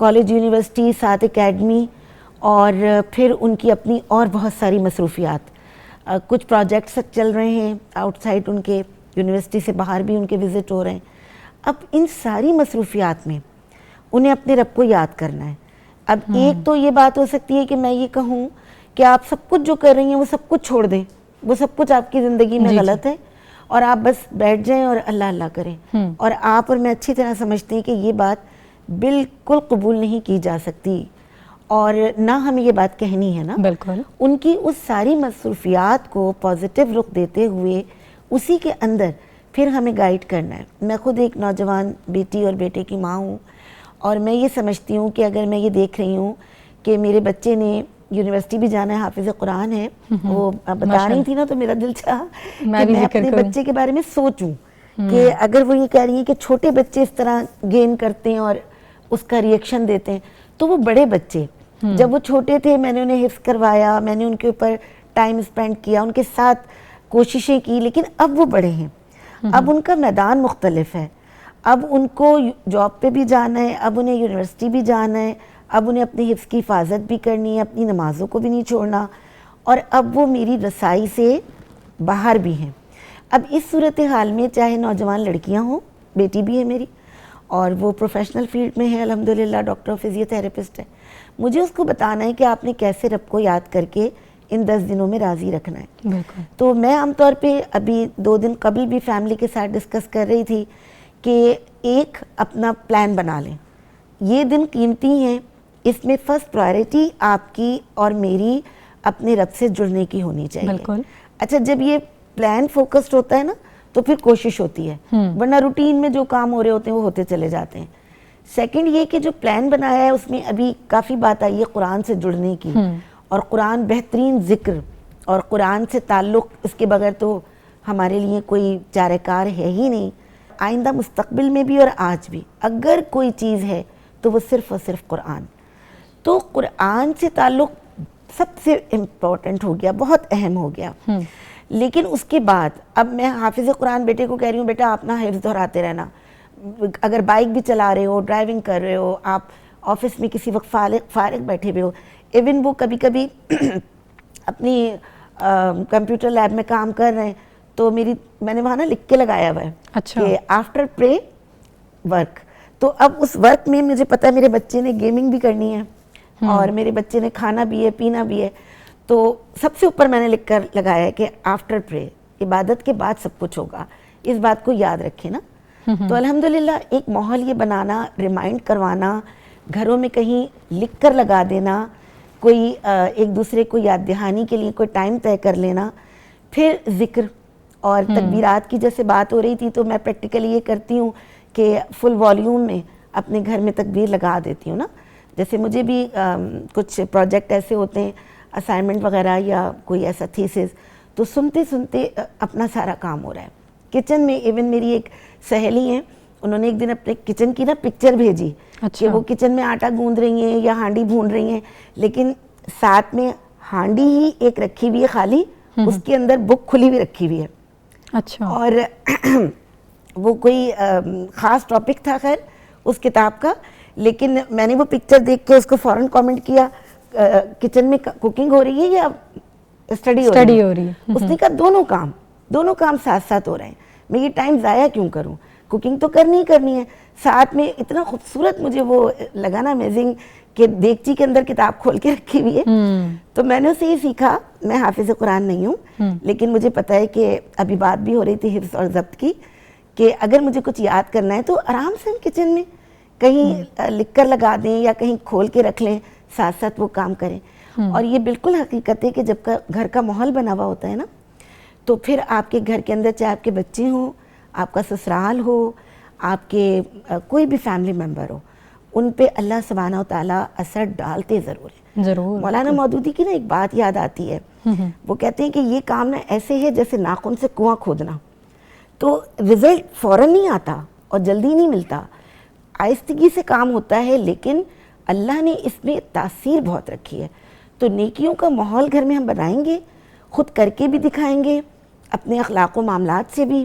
کالج یونیورسٹی، ساتھ اکیڈمی، اور پھر ان کی اپنی اور بہت ساری مصروفیات. کچھ پروجیکٹس چل رہے ہیں آؤٹ سائڈ، ان کے یونیورسٹی سے باہر بھی ان کے وزٹ ہو رہے ہیں. اب ان ساری مصروفیات میں انہیں اپنے رب کو یاد کرنا ہے. اب ایک تو یہ بات ہو سکتی ہے کہ میں یہ کہوں کہ آپ سب کچھ جو کر رہی ہیں وہ سب کچھ چھوڑ دیں، وہ سب کچھ آپ کی زندگی میں غلط ہے، اور آپ بس بیٹھ جائیں اور اللہ اللہ کریں. اور آپ اور میں اچھی طرح سمجھتے ہیں کہ یہ بات بالکل قبول نہیں کی جا سکتی، اور نہ ہمیں یہ بات کہنی ہے نا. بالکل. ان کی اس ساری مصروفیات کو پازیٹیو رخ دیتے ہوئے اسی کے اندر پھر ہمیں گائیڈ کرنا ہے. میں خود ایک نوجوان بیٹی اور بیٹے کی ماں ہوں، اور میں یہ سمجھتی ہوں کہ اگر میں یہ دیکھ رہی ہوں کہ میرے بچے نے یونیورسٹی بھی جانا ہے، حافظ قرآن ہے، وہ بتا رہی تھی نا، تو میرا دل چاہا کہ میں اپنے بچے کے بارے میں سوچوں کہ اگر وہ یہ کہہ رہی ہیں کہ چھوٹے بچے اس طرح گین کرتے ہیں اور اس کا ریئیکشن دیتے ہیں، تو وہ بڑے بچے جب وہ چھوٹے تھے میں نے انہیں حفظ کروایا، میں نے ان کے اوپر ٹائم اسپینڈ کیا، ان کے ساتھ کوششیں کی، لیکن اب وہ بڑے ہیں، اب ان کا میدان مختلف ہے، اب ان کو جاب پہ بھی جانا ہے، اب انہیں یونیورسٹی بھی جانا ہے، اب انہیں اپنی حفظ کی حفاظت بھی کرنی ہے، اپنی نمازوں کو بھی نہیں چھوڑنا، اور اب وہ میری رسائی سے باہر بھی ہیں. اب اس صورتحال میں چاہے نوجوان لڑکیاں ہوں، بیٹی بھی ہے میری اور وہ پروفیشنل فیلڈ میں ہے الحمدللہ، ڈاکٹر فزیو تھراپسٹ ہے، مجھے اس کو بتانا ہے کہ آپ نے کیسے رب کو یاد کر کے ان 10 دنوں میں راضی رکھنا ہے. بالکل. تو میں عام طور پہ ابھی 2 دن قبل بھی فیملی کے ساتھ ڈسکس کر رہی تھی کہ ایک اپنا پلان بنا لیں. یہ دن قیمتی ہیں، اس میں فرسٹ پرائرٹی آپ کی اور میری اپنے رب سے جڑنے کی ہونی چاہیے. بالکل. اچھا، جب یہ پلان فوکسڈ ہوتا ہے نا تو پھر کوشش ہوتی ہے، ورنہ روٹین میں جو کام ہو رہے ہوتے ہیں وہ ہوتے چلے جاتے ہیں. سیکنڈ یہ کہ جو پلان بنایا ہے اس میں ابھی کافی بات آئی ہے قرآن سے جڑنے کی، اور قرآن بہترین ذکر، اور قرآن سے تعلق اس کے بغیر تو ہمارے لیے کوئی چارہ کار ہے ہی نہیں. آئندہ مستقبل میں بھی اور آج بھی اگر کوئی چیز ہے تو وہ صرف اور صرف قرآن. تو قرآن سے تعلق سب سے امپورٹنٹ ہو گیا، بہت اہم ہو گیا. لیکن اس کے بعد اب میں حافظ قرآن بیٹے کو کہہ رہی ہوں بیٹا آپ نہ حفظ دہراتے رہنا، اگر بائک بھی چلا رہے ہو، ڈرائیونگ کر رہے ہو، آپ آفس میں کسی وقت فارغ بیٹھے ہوئے ہو، ایون وہ کبھی کبھی اپنی کمپیوٹر لیب میں کام کر رہے ہیں، تو میں نے وہاں نا لکھ کے لگایا ہوا ہے کہ آفٹر پرے ورک. تو اب اس ورک میں مجھے پتا ہے میرے بچے نے گیمنگ بھی کرنی ہے اور میرے بچے نے کھانا بھی ہے، پینا بھی ہے، تو سب سے اوپر میں نے لکھ کر لگایا ہے کہ آفٹر پرے، عبادت کے بعد سب کچھ ہوگا. اس بات کو یاد رکھیں نا. تو الحمدللہ ایک ماحول یہ بنانا، ریمائنڈ کروانا، گھروں میں کہیں لکھ کر لگا دینا، کوئی ایک دوسرے کو یاد دہانی کے لیے کوئی ٹائم طے کر لینا. پھر ذکر اور تکبیرات کی جیسے بات ہو رہی تھی، تو میں پریکٹیکلی یہ کرتی ہوں کہ فل والیوم میں اپنے گھر میں تکبیر لگا دیتی ہوں نا. جیسے مجھے بھی کچھ پروجیکٹ ایسے ہوتے ہیں، اسائنمنٹ وغیرہ یا کوئی ایسا تھیسس، تو سنتے سنتے اپنا سارا کام ہو رہا ہے. کچن میں ایون میری ایک سہیلی ہیں، انہوں نے ایک دن اپنے کچن کی نا پکچر بھیجی کہ وہ کچن میں آٹا گوندھ رہی ہیں یا ہانڈی بھون رہی ہیں، لیکن ساتھ میں ہانڈی ہی ایک رکھی ہوئی ہے خالی، اس کے اندر بک کھلی ہوئی رکھی ہوئی ہے. اچھا. اور وہ کوئی خاص ٹاپک تھا خیر اس کتاب کا، لیکن میں نے وہ پکچر دیکھ کے اس کو فوراً کامنٹ کیا کچن میں کوکنگ ہو رہی ہے یا اسٹڈی ہو رہی ہے. اس نے کہا دونوں کام ساتھ ساتھ ہو رہے ہیں، میں یہ ٹائم ضائع کیوں کروں، کوکنگ تو کرنی ہی کرنی ہے. ساتھ میں اتنا خوبصورت مجھے وہ لگا نا امیزنگ کہ دیگچی کے اندر کتاب کھول کے رکھی ہوئی ہے. تو میں نے اسے یہ سیکھا، میں حافظ قرآن نہیں ہوں لیکن مجھے پتا ہے کہ ابھی بات بھی ہو رہی تھی حفظ اور ضبط کی، کہ اگر مجھے کچھ یاد کرنا ہے تو آرام سے کچن میں کہیں لکھ کر لگا دیں یا کہیں کھول کے رکھ لیں، ساتھ ساتھ وہ کام کریں. اور یہ بالکل حقیقت ہے کہ جب گھر کا ماحول بنا ہوا ہوتا ہے نا، تو پھر آپ کے گھر کے اندر چاہے آپ کے بچے ہوں، آپ کا سسرال ہو، آپ کے کوئی بھی فیملی ممبر ہو، ان پہ اللہ سبحانہ و تعالیٰ اثر ڈالتے ضرور ہیں. ضرور. مولانا مودودی کی نا ایک بات یاد آتی ہے، وہ کہتے ہیں کہ یہ کام نا ایسے ہے جیسے ناخن سے کنواں کھودنا. تو رزلٹ فوراً نہیں آتا اور جلدی نہیں ملتا، آہستگی سے کام ہوتا ہے، لیکن اللہ نے اس میں تاثیر بہت رکھی ہے. تو نیکیوں کا ماحول گھر میں ہم بنائیں گے، خود کر کے بھی دکھائیں گے، اپنے اخلاق و معاملات سے بھی،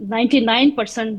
99%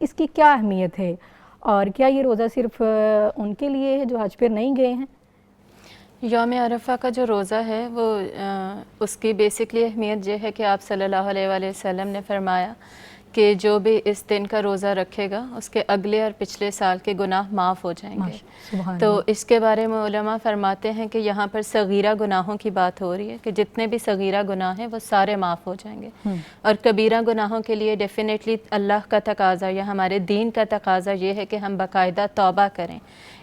اس کی کیا اہمیت ہے اور کیا یہ روزہ صرف ان کے لیے ہے جو حج پر نہیں گئے ہیں؟ یوم عرفہ کا جو روزہ ہے وہ اس کی بیسکلی اہمیت یہ ہے کہ آپ صلی اللہ علیہ وآلہ وسلم نے فرمایا کہ جو بھی اس دن کا روزہ رکھے گا اس کے اگلے اور پچھلے سال کے گناہ معاف ہو جائیں گے. تو اس کے بارے میں علماء فرماتے ہیں کہ یہاں پر صغیرہ گناہوں کی بات ہو رہی ہے کہ جتنے بھی صغیرہ گناہ ہیں وہ سارے معاف ہو جائیں گے. اور کبیرہ گناہوں کے لیے ڈیفینیٹلی اللہ کا تقاضا یا ہمارے دین کا تقاضا یہ ہے کہ ہم باقاعدہ توبہ کریں,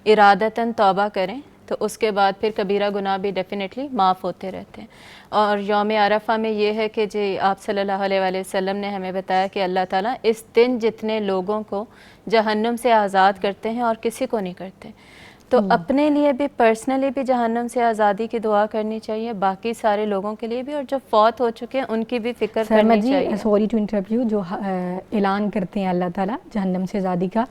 ارادتاً توبہ کریں, تو اس کے بعد پھر کبیرہ گناہ بھی ڈیفینیٹلی معاف ہوتے رہتے ہیں. اور یوم عرفہ میں یہ ہے کہ جی آپ صلی اللہ علیہ وآلہ وسلم نے ہمیں بتایا کہ اللہ تعالیٰ اس دن جتنے لوگوں کو جہنم سے آزاد کرتے ہیں اور کسی کو نہیں کرتے, تو اپنے لیے بھی پرسنلی بھی جہنم سے آزادی کی دعا کرنی چاہیے, باقی سارے لوگوں کے لیے بھی, اور جو فوت ہو چکے ہیں ان کی بھی فکر کرنی چاہیے. سوری ٹو انٹرپٹ یو, جو اعلان کرتے ہیں اللہ تعالیٰ جہنم سے آزادی کا,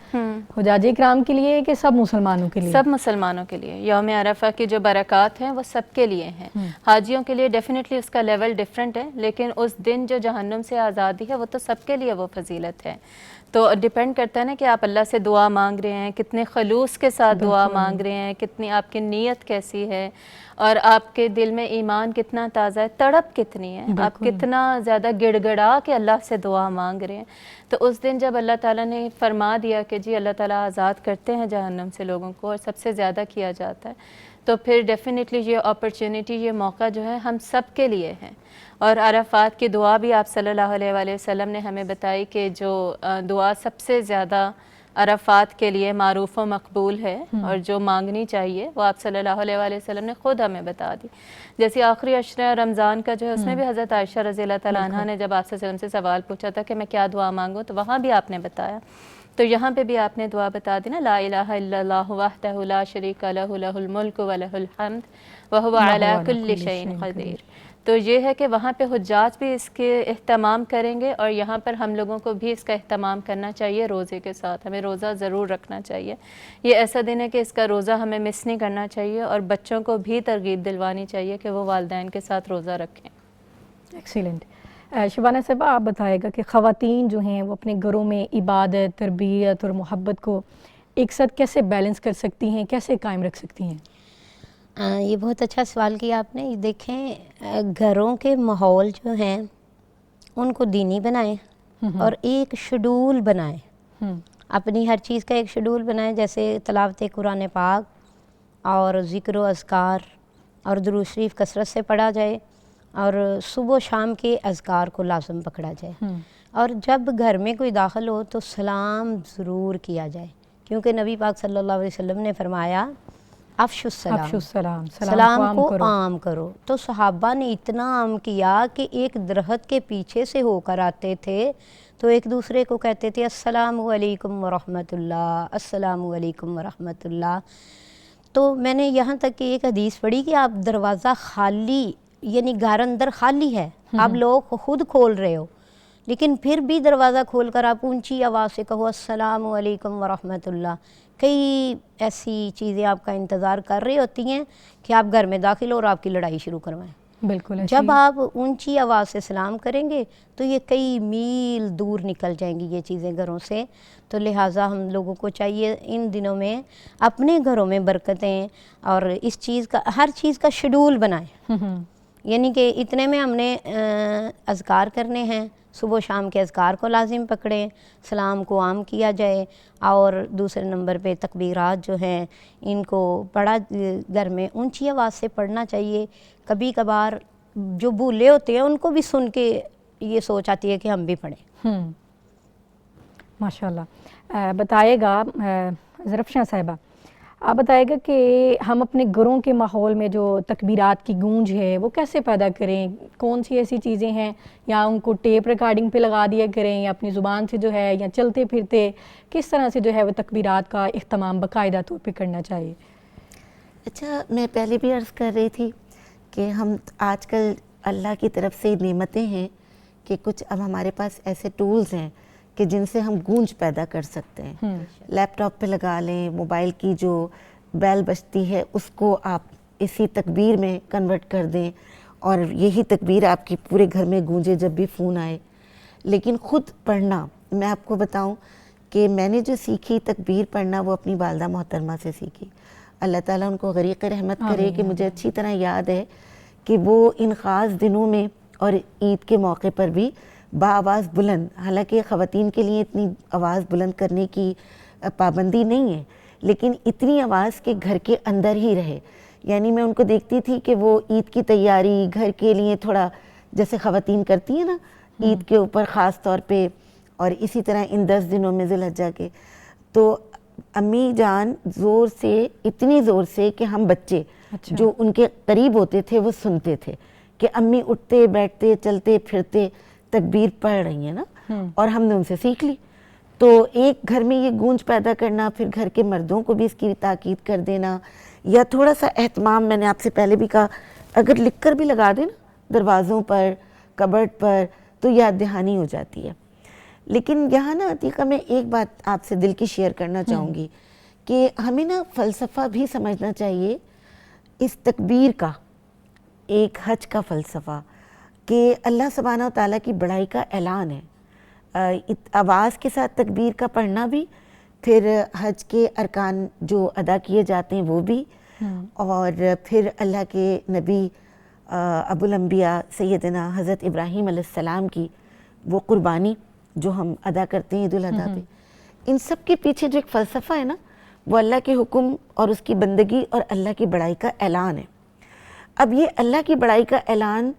حجاج کرام کے لیے کہ سب مسلمانوں کے لیے؟ سب مسلمانوں کے لیے. یوم عرفہ کی جو برکات ہیں وہ سب کے لیے ہیں. حاجیوں کے لیے ڈیفینیٹلی اس کا لیول ڈیفرنٹ ہے, لیکن اس دن جو جہنم سے آزادی ہے وہ تو سب کے لیے وہ فضیلت ہے. تو ڈیپینڈ کرتا ہے نا کہ آپ اللہ سے دعا مانگ رہے ہیں, کتنے خلوص کے ساتھ دعا مانگ رہے ہیں, کتنی آپ کی نیت کیسی ہے, اور آپ کے دل میں ایمان کتنا تازہ ہے, تڑپ کتنی ہے, آپ کتنا زیادہ گڑ گڑا کے اللہ سے دعا مانگ رہے ہیں. تو اس دن جب اللہ تعالیٰ نے فرما دیا کہ جی اللہ تعالیٰ آزاد کرتے ہیں جہنم سے لوگوں کو اور سب سے زیادہ کیا جاتا ہے, تو پھر ڈیفینیٹلی یہ اپرچونٹی, یہ موقع جو ہے ہم سب کے لیے ہے. اور عرفات کی دعا بھی آپ صلی اللہ علیہ وآلہ وسلم نے ہمیں بتائی کہ جو دعا سب سے زیادہ عرفات کے لیے معروف و مقبول ہے اور جو مانگنی چاہیے وہ آپ صلی اللہ علیہ وآلہ وسلم نے خود ہمیں بتا دی. جیسے آخری عشرہ رمضان کا جو ہے اس میں بھی حضرت عائشہ رضی اللہ تعالیٰ عنہ نے جب آپ صلی اللہ علیہ وسلم سے سوال پوچھا تھا کہ میں کیا دعا مانگوں, تو وہاں بھی آپ نے بتایا. تو یہاں پہ بھی آپ نے دعا بتا دی نا, لا الہ الا اللہ وحدہ لا شریک لہ لہ الملک ولہ الحمد وہو علی کل شیء قدیر. تو یہ ہے کہ وہاں پہ حجاج بھی اس کے اہتمام کریں گے, اور یہاں پر ہم لوگوں کو بھی اس کا اہتمام کرنا چاہیے روزے کے ساتھ. ہمیں روزہ ضرور رکھنا چاہیے. یہ ایسا دن ہے کہ اس کا روزہ ہمیں مس نہیں کرنا چاہیے, اور بچوں کو بھی ترغیب دلوانی چاہیے کہ وہ والدین کے ساتھ روزہ رکھیں. ایکسیلنٹ. شبانہ صاحبہ, آپ بتائے گا کہ خواتین جو ہیں وہ اپنے گھروں میں عبادت, تربیت اور محبت کو ایک ساتھ کیسے بیلنس کر سکتی ہیں, کیسے قائم رکھ سکتی ہیں؟ یہ بہت اچھا سوال کیا آپ نے. دیکھیں, گھروں کے ماحول جو ہیں ان کو دینی بنائیں اور ایک شیڈول بنائیں, اپنی ہر چیز کا ایک شیڈول بنائیں, جیسے تلاوت قرآن پاک اور ذکر و اذکار اور درود شریف کثرت سے پڑھا جائے, اور صبح و شام کے اذکار کو لازم پکڑا جائے. اور جب گھر میں کوئی داخل ہو تو سلام ضرور کیا جائے, کیونکہ نبی پاک صلی اللہ علیہ وسلم نے فرمایا افشوا السلام, سلام کو عام کرو. تو صحابہ نے اتنا عام کیا کہ ایک درخت کے پیچھے سے ہو کر آتے تھے تو ایک دوسرے کو کہتے تھے السلام علیکم ورحمۃ اللہ, السلام علیکم ورحمۃ اللہ. تو میں نے یہاں تک کہ ایک حدیث پڑھی کہ آپ دروازہ خالی, یعنی گھر اندر خالی ہے, آپ لوگ خود کھول رہے ہو, لیکن پھر بھی دروازہ کھول کر آپ اونچی آواز سے کہو السلام علیکم ورحمۃ اللہ. کئی ایسی چیزیں آپ کا انتظار کر رہی ہوتی ہیں کہ آپ گھر میں داخل ہو اور آپ کی لڑائی شروع کروائیں. بالکل. جب آپ اونچی آواز سے سلام کریں گے تو یہ کئی میل دور نکل جائیں گی یہ چیزیں گھروں سے. تو لہٰذا ہم لوگوں کو چاہیے ان دنوں میں اپنے گھروں میں برکتیں اور اس چیز کا, ہر چیز کا شیڈول بنائیں. یعنی کہ اتنے میں ہم نے اذکار کرنے ہیں, صبح و شام کے اذکار کو لازم پکڑیں, سلام کو عام کیا جائے, اور دوسرے نمبر پہ تکبیرات جو ہیں ان کو پڑھا, گھر میں اونچی آواز سے پڑھنا چاہیے. کبھی کبھار جو بھولے ہوتے ہیں ان کو بھی سن کے یہ سوچ آتی ہے کہ ہم بھی پڑھیں. ماشاء اللہ. بتائے گا ظرفشاہ صاحبہ, آپ بتائے گا کہ ہم اپنے گھروں کے ماحول میں جو تکبیرات کی گونج ہے وہ کیسے پیدا کریں, کون سی ایسی چیزیں ہیں, یا ان کو ٹیپ ریکارڈنگ پہ لگا دیا کریں, یا اپنی زبان سے جو ہے, یا چلتے پھرتے کس طرح سے جو ہے وہ تکبیرات کا اہتمام باقاعدہ طور پہ کرنا چاہیے؟ اچھا, میں پہلے بھی عرض کر رہی تھی کہ ہم آج کل اللہ کی طرف سے نعمتیں ہیں کہ کچھ اب ہمارے پاس ایسے ٹولز ہیں کہ جن سے ہم گونج پیدا کر سکتے ہیں. لیپ ٹاپ پہ لگا لیں, موبائل کی جو بیل بجتی ہے اس کو آپ اسی تکبیر میں کنورٹ کر دیں, اور یہی تکبیر آپ کی پورے گھر میں گونجے جب بھی فون آئے. لیکن خود پڑھنا, میں آپ کو بتاؤں کہ میں نے جو سیکھی تکبیر پڑھنا وہ اپنی والدہ محترمہ سے سیکھی. اللہ تعالیٰ ان کو غریق رحمت کرے کہ مجھے اچھی طرح یاد ہے کہ وہ ان خاص دنوں میں اور عید کے موقع پر بھی بآواز بلند، حالانکہ خواتین کے لیے اتنی آواز بلند کرنے کی پابندی نہیں ہے، لیکن اتنی آواز کہ گھر کے اندر ہی رہے. یعنی میں ان کو دیکھتی تھی کہ وہ عید کی تیاری گھر کے لیے تھوڑا جیسے خواتین کرتی ہیں نا عید کے اوپر خاص طور پہ، اور اسی طرح ان 10 دنوں میں ذی الحجہ کے، تو امی جان زور سے، اتنی زور سے کہ ہم بچے جو ان کے قریب ہوتے تھے وہ سنتے تھے کہ امی اٹھتے بیٹھتے چلتے پھرتے تکبیر پڑھ رہی ہیں نا، اور ہم نے ان سے سیکھ لی. تو ایک گھر میں یہ گونج پیدا کرنا، پھر گھر کے مردوں کو بھی اس کی تاکید کر دینا، یا تھوڑا سا اہتمام، میں نے آپ سے پہلے بھی کہا اگر لکھ کر بھی لگا دیں نا دروازوں پر، کبرڈ پر، تو یاد دہانی ہو جاتی ہے. لیکن یہاں نا عتیقہ میں ایک بات آپ سے دل کی شیئر کرنا چاہوں گی کہ ہمیں نا فلسفہ بھی سمجھنا چاہیے اس تکبیر کا، ایک حج کا فلسفہ، کہ اللہ سبحانہ و تعالیٰ کی بڑائی کا اعلان ہے. آواز کے ساتھ تکبیر کا پڑھنا بھی، پھر حج کے ارکان جو ادا کیے جاتے ہیں وہ بھی، اور پھر اللہ کے نبی ابو الانبیاء سیدنا حضرت ابراہیم علیہ السلام کی وہ قربانی جو ہم ادا کرتے ہیں عید الاضحیٰ پہ، ان سب کے پیچھے جو ایک فلسفہ ہے نا وہ اللہ کے حکم اور اس کی بندگی اور اللہ کی بڑائی کا اعلان ہے. اب یہ اللہ کی بڑائی کا اعلان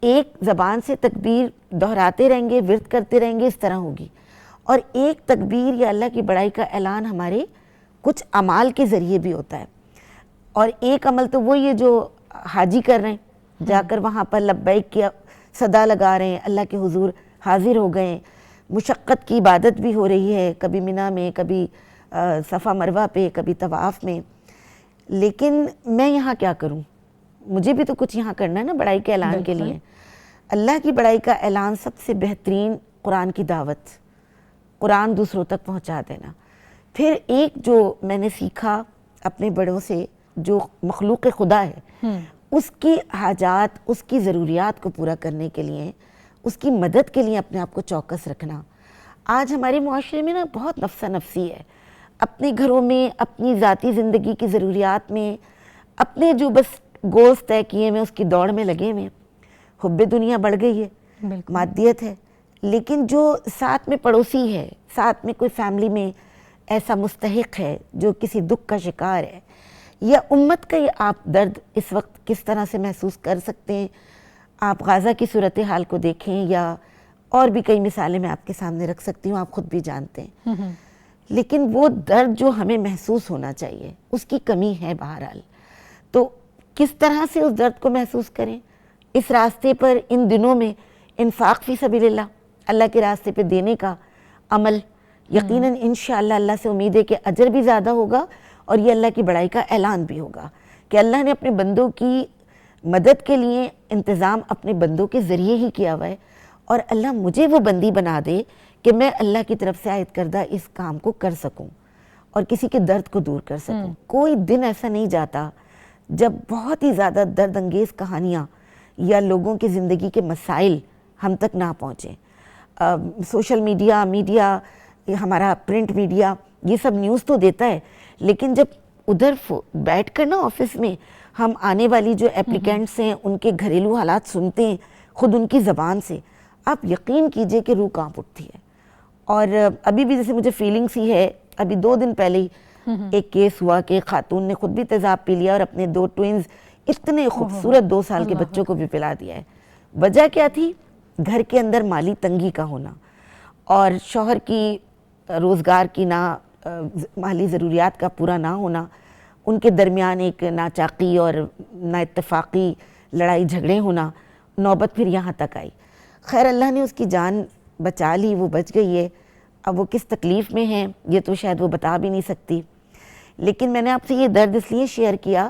ایک زبان سے تکبیر دہراتے رہیں گے، ورد کرتے رہیں گے، اس طرح ہوگی، اور ایک تکبیر یا اللہ کی بڑائی کا اعلان ہمارے کچھ اعمال کے ذریعے بھی ہوتا ہے. اور ایک عمل تو وہ یہ جو حاجی کر رہے ہیں، جا کر وہاں پر لبیک کی صدا لگا رہے ہیں، اللہ کے حضور حاضر ہو گئے، مشقت کی عبادت بھی ہو رہی ہے، کبھی منی میں، کبھی صفا مروہ پہ، کبھی طواف میں. لیکن میں یہاں کیا کروں؟ مجھے بھی تو کچھ یہاں کرنا ہے نا بڑائی کے اعلان کے لیے. اللہ کی بڑائی کا اعلان سب سے بہترین قرآن کی دعوت، قرآن دوسروں تک پہنچا دینا. پھر ایک جو میں نے سیکھا اپنے بڑوں سے، جو مخلوق خدا ہے، اس کی حاجات، اس کی ضروریات کو پورا کرنے کے لیے، اس کی مدد کے لیے اپنے آپ کو چوکس رکھنا. آج ہمارے معاشرے میں نا بہت نفسا نفسی ہے، اپنے گھروں میں، اپنی ذاتی زندگی کی ضروریات میں، اپنے جو بس گولز طے کیے میں اس کی دوڑ میں لگے ہوئے. حب دنیا بڑھ گئی ہے، مادیت ہے، لیکن جو ساتھ میں پڑوسی ہے، ساتھ میں کوئی فیملی میں ایسا مستحق ہے جو کسی دکھ کا شکار ہے، یا امت کا یہ آپ درد اس وقت کس طرح سے محسوس کر سکتے ہیں. آپ غازہ کی صورتحال کو دیکھیں، یا اور بھی کئی مثالیں میں آپ کے سامنے رکھ سکتی ہوں، آپ خود بھی جانتے ہیں. لیکن وہ درد جو ہمیں محسوس ہونا چاہیے اس کی کمی ہے بہرحال. تو کس طرح سے اس درد کو محسوس کریں؟ اس راستے پر ان دنوں میں انفاق فی سبیل اللہ، اللہ کے راستے پہ دینے کا عمل، یقیناً انشاءاللہ اللہ سے امید ہے کہ اجر بھی زیادہ ہوگا، اور یہ اللہ کی بڑائی کا اعلان بھی ہوگا کہ اللہ نے اپنے بندوں کی مدد کے لیے انتظام اپنے بندوں کے ذریعے ہی کیا ہوا ہے. اور اللہ مجھے وہ بندی بنا دے کہ میں اللہ کی طرف سے عائد کردہ اس کام کو کر سکوں اور کسی کے درد کو دور کر سکوں. کوئی دن ایسا نہیں جاتا جب بہت ہی زیادہ درد انگیز کہانیاں یا لوگوں کی زندگی کے مسائل ہم تک نہ پہنچیں. سوشل میڈیا، ہمارا پرنٹ میڈیا یہ سب نیوز تو دیتا ہے، لیکن جب ادھر بیٹھ کر نا آفس میں ہم آنے والی جو اپلیکینٹس ہیں ان کے گھریلو حالات سنتے ہیں خود ان کی زبان سے، آپ یقین کیجئے کہ روح کانپ اٹھتی ہے. اور ابھی بھی جیسے مجھے فیلنگ سی ہے، ابھی 2 دن پہلے ہی ایک کیس ہوا کہ خاتون نے خود بھی تیزاب پی لیا اور اپنے 2 ٹوئنز اتنے خوبصورت 2 سال کے بچوں کو بھی پلا دیا ہے. وجہ کیا تھی؟ گھر کے اندر مالی تنگی کا ہونا، اور شوہر کی روزگار کی مالی ضروریات کا پورا نہ ہونا، ان کے درمیان ایک ناچاقی اور نا اتفاقی لڑائی جھگڑے ہونا، نوبت پھر یہاں تک آئی. خیر اللہ نے اس کی جان بچا لی، وہ بچ گئی ہے. اب وہ کس تکلیف میں ہیں یہ تو شاید وہ بتا بھی نہیں سکتی. لیکن میں نے آپ سے یہ درد اس لیے شیئر کیا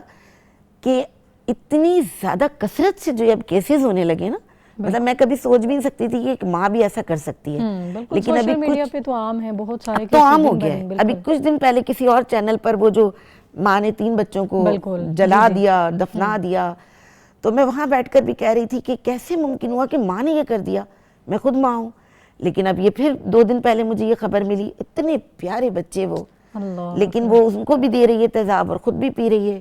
کہ اتنی زیادہ کثرت سے جو اب کیسز ہونے لگے نا، مطلب میں کبھی سوچ بھی نہیں سکتی تھی کہ ایک ماں بھی ایسا کر سکتی ہے. لیکن ابھی میڈیا پہ تو عام ہے، بہت سارے تو عام ہو گیا ہے. ابھی کچھ دن پہلے کسی اور چینل پر وہ جو ماں نے 3 بچوں کو جلا دیا، دفنا دیا، تو میں وہاں بیٹھ کر بھی کہہ رہی تھی کہ کیسے ممکن ہوا کہ ماں نے یہ کر دیا، میں خود ماں ہوں. لیکن اب یہ پھر 2 دن پہلے مجھے یہ خبر ملی، اتنے پیارے بچے وہ، اللہ لیکن وہ ان کو بھی دے رہی ہے تیزاب اور خود بھی پی رہی ہے.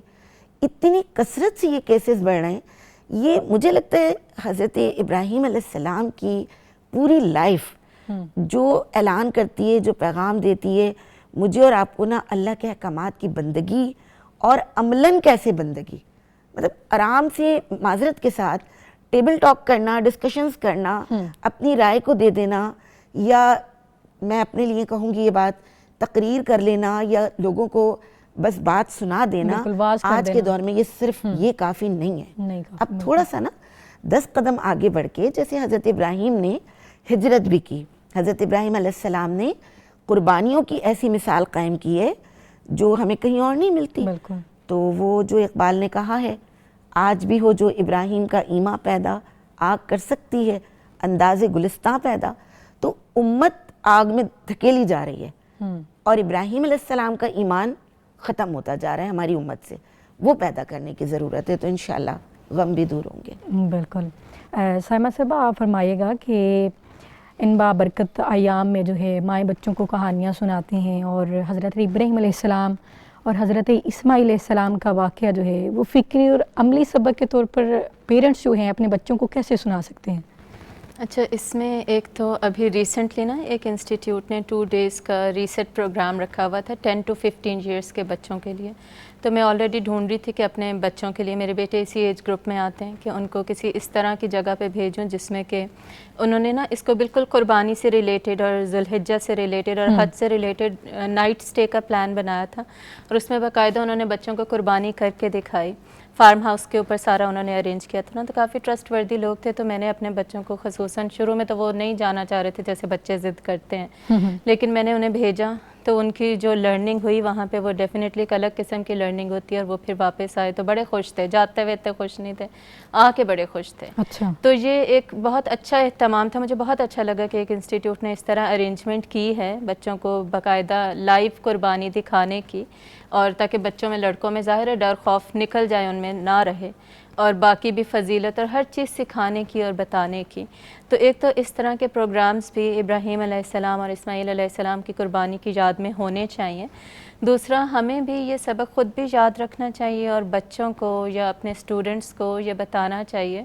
اتنی کثرت سے یہ کیسز بڑھ رہے ہیں. یہ مجھے لگتا ہے حضرت ابراہیم علیہ السلام کی پوری لائف جو اعلان کرتی ہے، جو پیغام دیتی ہے مجھے اور آپ کو نا، اللہ کے احکامات کی بندگی اور عملاً کیسے بندگی، مطلب آرام سے معذرت کے ساتھ ٹیبل ٹاک کرنا، ڈسکشنز کرنا، اپنی رائے کو دے دینا، یا میں اپنے لیے کہوں گی یہ بات، تقریر کر لینا یا لوگوں کو بس بات سنا دینا، بالکل واز کر آج کے دینا. دور میں یہ صرف یہ کافی نہیں ہے. نہیں کافی، اب تھوڑا سا نا 10 قدم آگے بڑھ کے، جیسے حضرت ابراہیم نے ہجرت بھی کی، حضرت ابراہیم علیہ السلام نے قربانیوں کی ایسی مثال قائم کی ہے جو ہمیں کہیں اور نہیں ملتی. بالکل. تو وہ جو اقبال نے کہا ہے، آج بھی ہو جو ابراہیم کا ایمان پیدا، آگ کر سکتی ہے انداز گلستاں پیدا. تو امت آگ میں دھکیلی جا رہی ہے اور ابراہیم علیہ السلام کا ایمان ختم ہوتا جا رہا ہے ہماری امت سے. وہ پیدا کرنے کی ضرورت ہے، تو انشاءاللہ غم بھی دور ہوں گے. بالکل. سائمہ صاحبہ آپ فرمائیے گا کہ ان بابرکت ایام میں جو ہے مائیں بچوں کو کہانیاں سناتی ہیں، اور حضرت ابراہیم علیہ السلام اور حضرت اسماعیل علیہ السلام کا واقعہ جو ہے وہ فکری اور عملی سبق کے طور پر پیرنٹس جو ہیں اپنے بچوں کو کیسے سنا سکتے ہیں؟ اچھا، اس میں ایک تو ابھی ریسنٹلی نا ایک انسٹیٹیوٹ نے 2 days کا ریسیٹ پروگرام رکھا ہوا تھا 10 to 15 years کے بچوں کے لیے. تو میں آلریڈی ڈھونڈ رہی تھی کہ اپنے بچوں کے لیے، میرے بیٹے اسی ایج گروپ میں آتے ہیں، کہ ان کو کسی اس طرح کی جگہ پہ بھیجوں جس میں کہ انہوں نے نا اس کو بالکل قربانی سے ریلیٹڈ اور ذوالحجہ سے ریلیٹڈ اور حج سے ریلیٹڈ نائٹ سٹے کا پلان بنایا تھا، اور اس میں باقاعدہ انہوں نے بچوں کو قربانی کر کے دکھائی. فارم ہاؤس کے اوپر سارا انہوں نے ارینج کیا تھا نا. تو کافی ٹرسٹ وردی لوگ تھے. تو میں نے اپنے بچوں کو خصوصاً شروع میں تو وہ نہیں جانا چاہ رہے تھے، جیسے بچے ضد کرتے ہیں، لیکن میں نے انہیں بھیجا تو ان کی جو لرننگ ہوئی وہاں پہ وہ ڈیفینیٹلی ایک الگ قسم کی لرننگ ہوتی ہے. اور وہ پھر واپس آئے تو بڑے خوش تھے، جاتے ہوئے اتنے خوش نہیں تھے، آ کے بڑے خوش تھے. اچھا. تو یہ ایک بہت اچھا اہتمام تھا. مجھے بہت اچھا لگا کہ ایک انسٹیٹیوٹ نے اس طرح ارینجمنٹ کی ہے بچوں کو باقاعدہ لائیو قربانی دکھانے کی، اور تاکہ بچوں میں، لڑکوں میں ظاہر ہے ڈر خوف نکل جائے، ان میں نہ رہے، اور باقی بھی فضیلت اور ہر چیز سکھانے کی اور بتانے کی. تو ایک تو اس طرح کے پروگرامز بھی ابراہیم علیہ السلام اور اسماعیل علیہ السلام کی قربانی کی یاد میں ہونے چاہیے. دوسرا، ہمیں بھی یہ سبق خود بھی یاد رکھنا چاہیے اور بچوں کو یا اپنے اسٹوڈنٹس کو یہ بتانا چاہیے.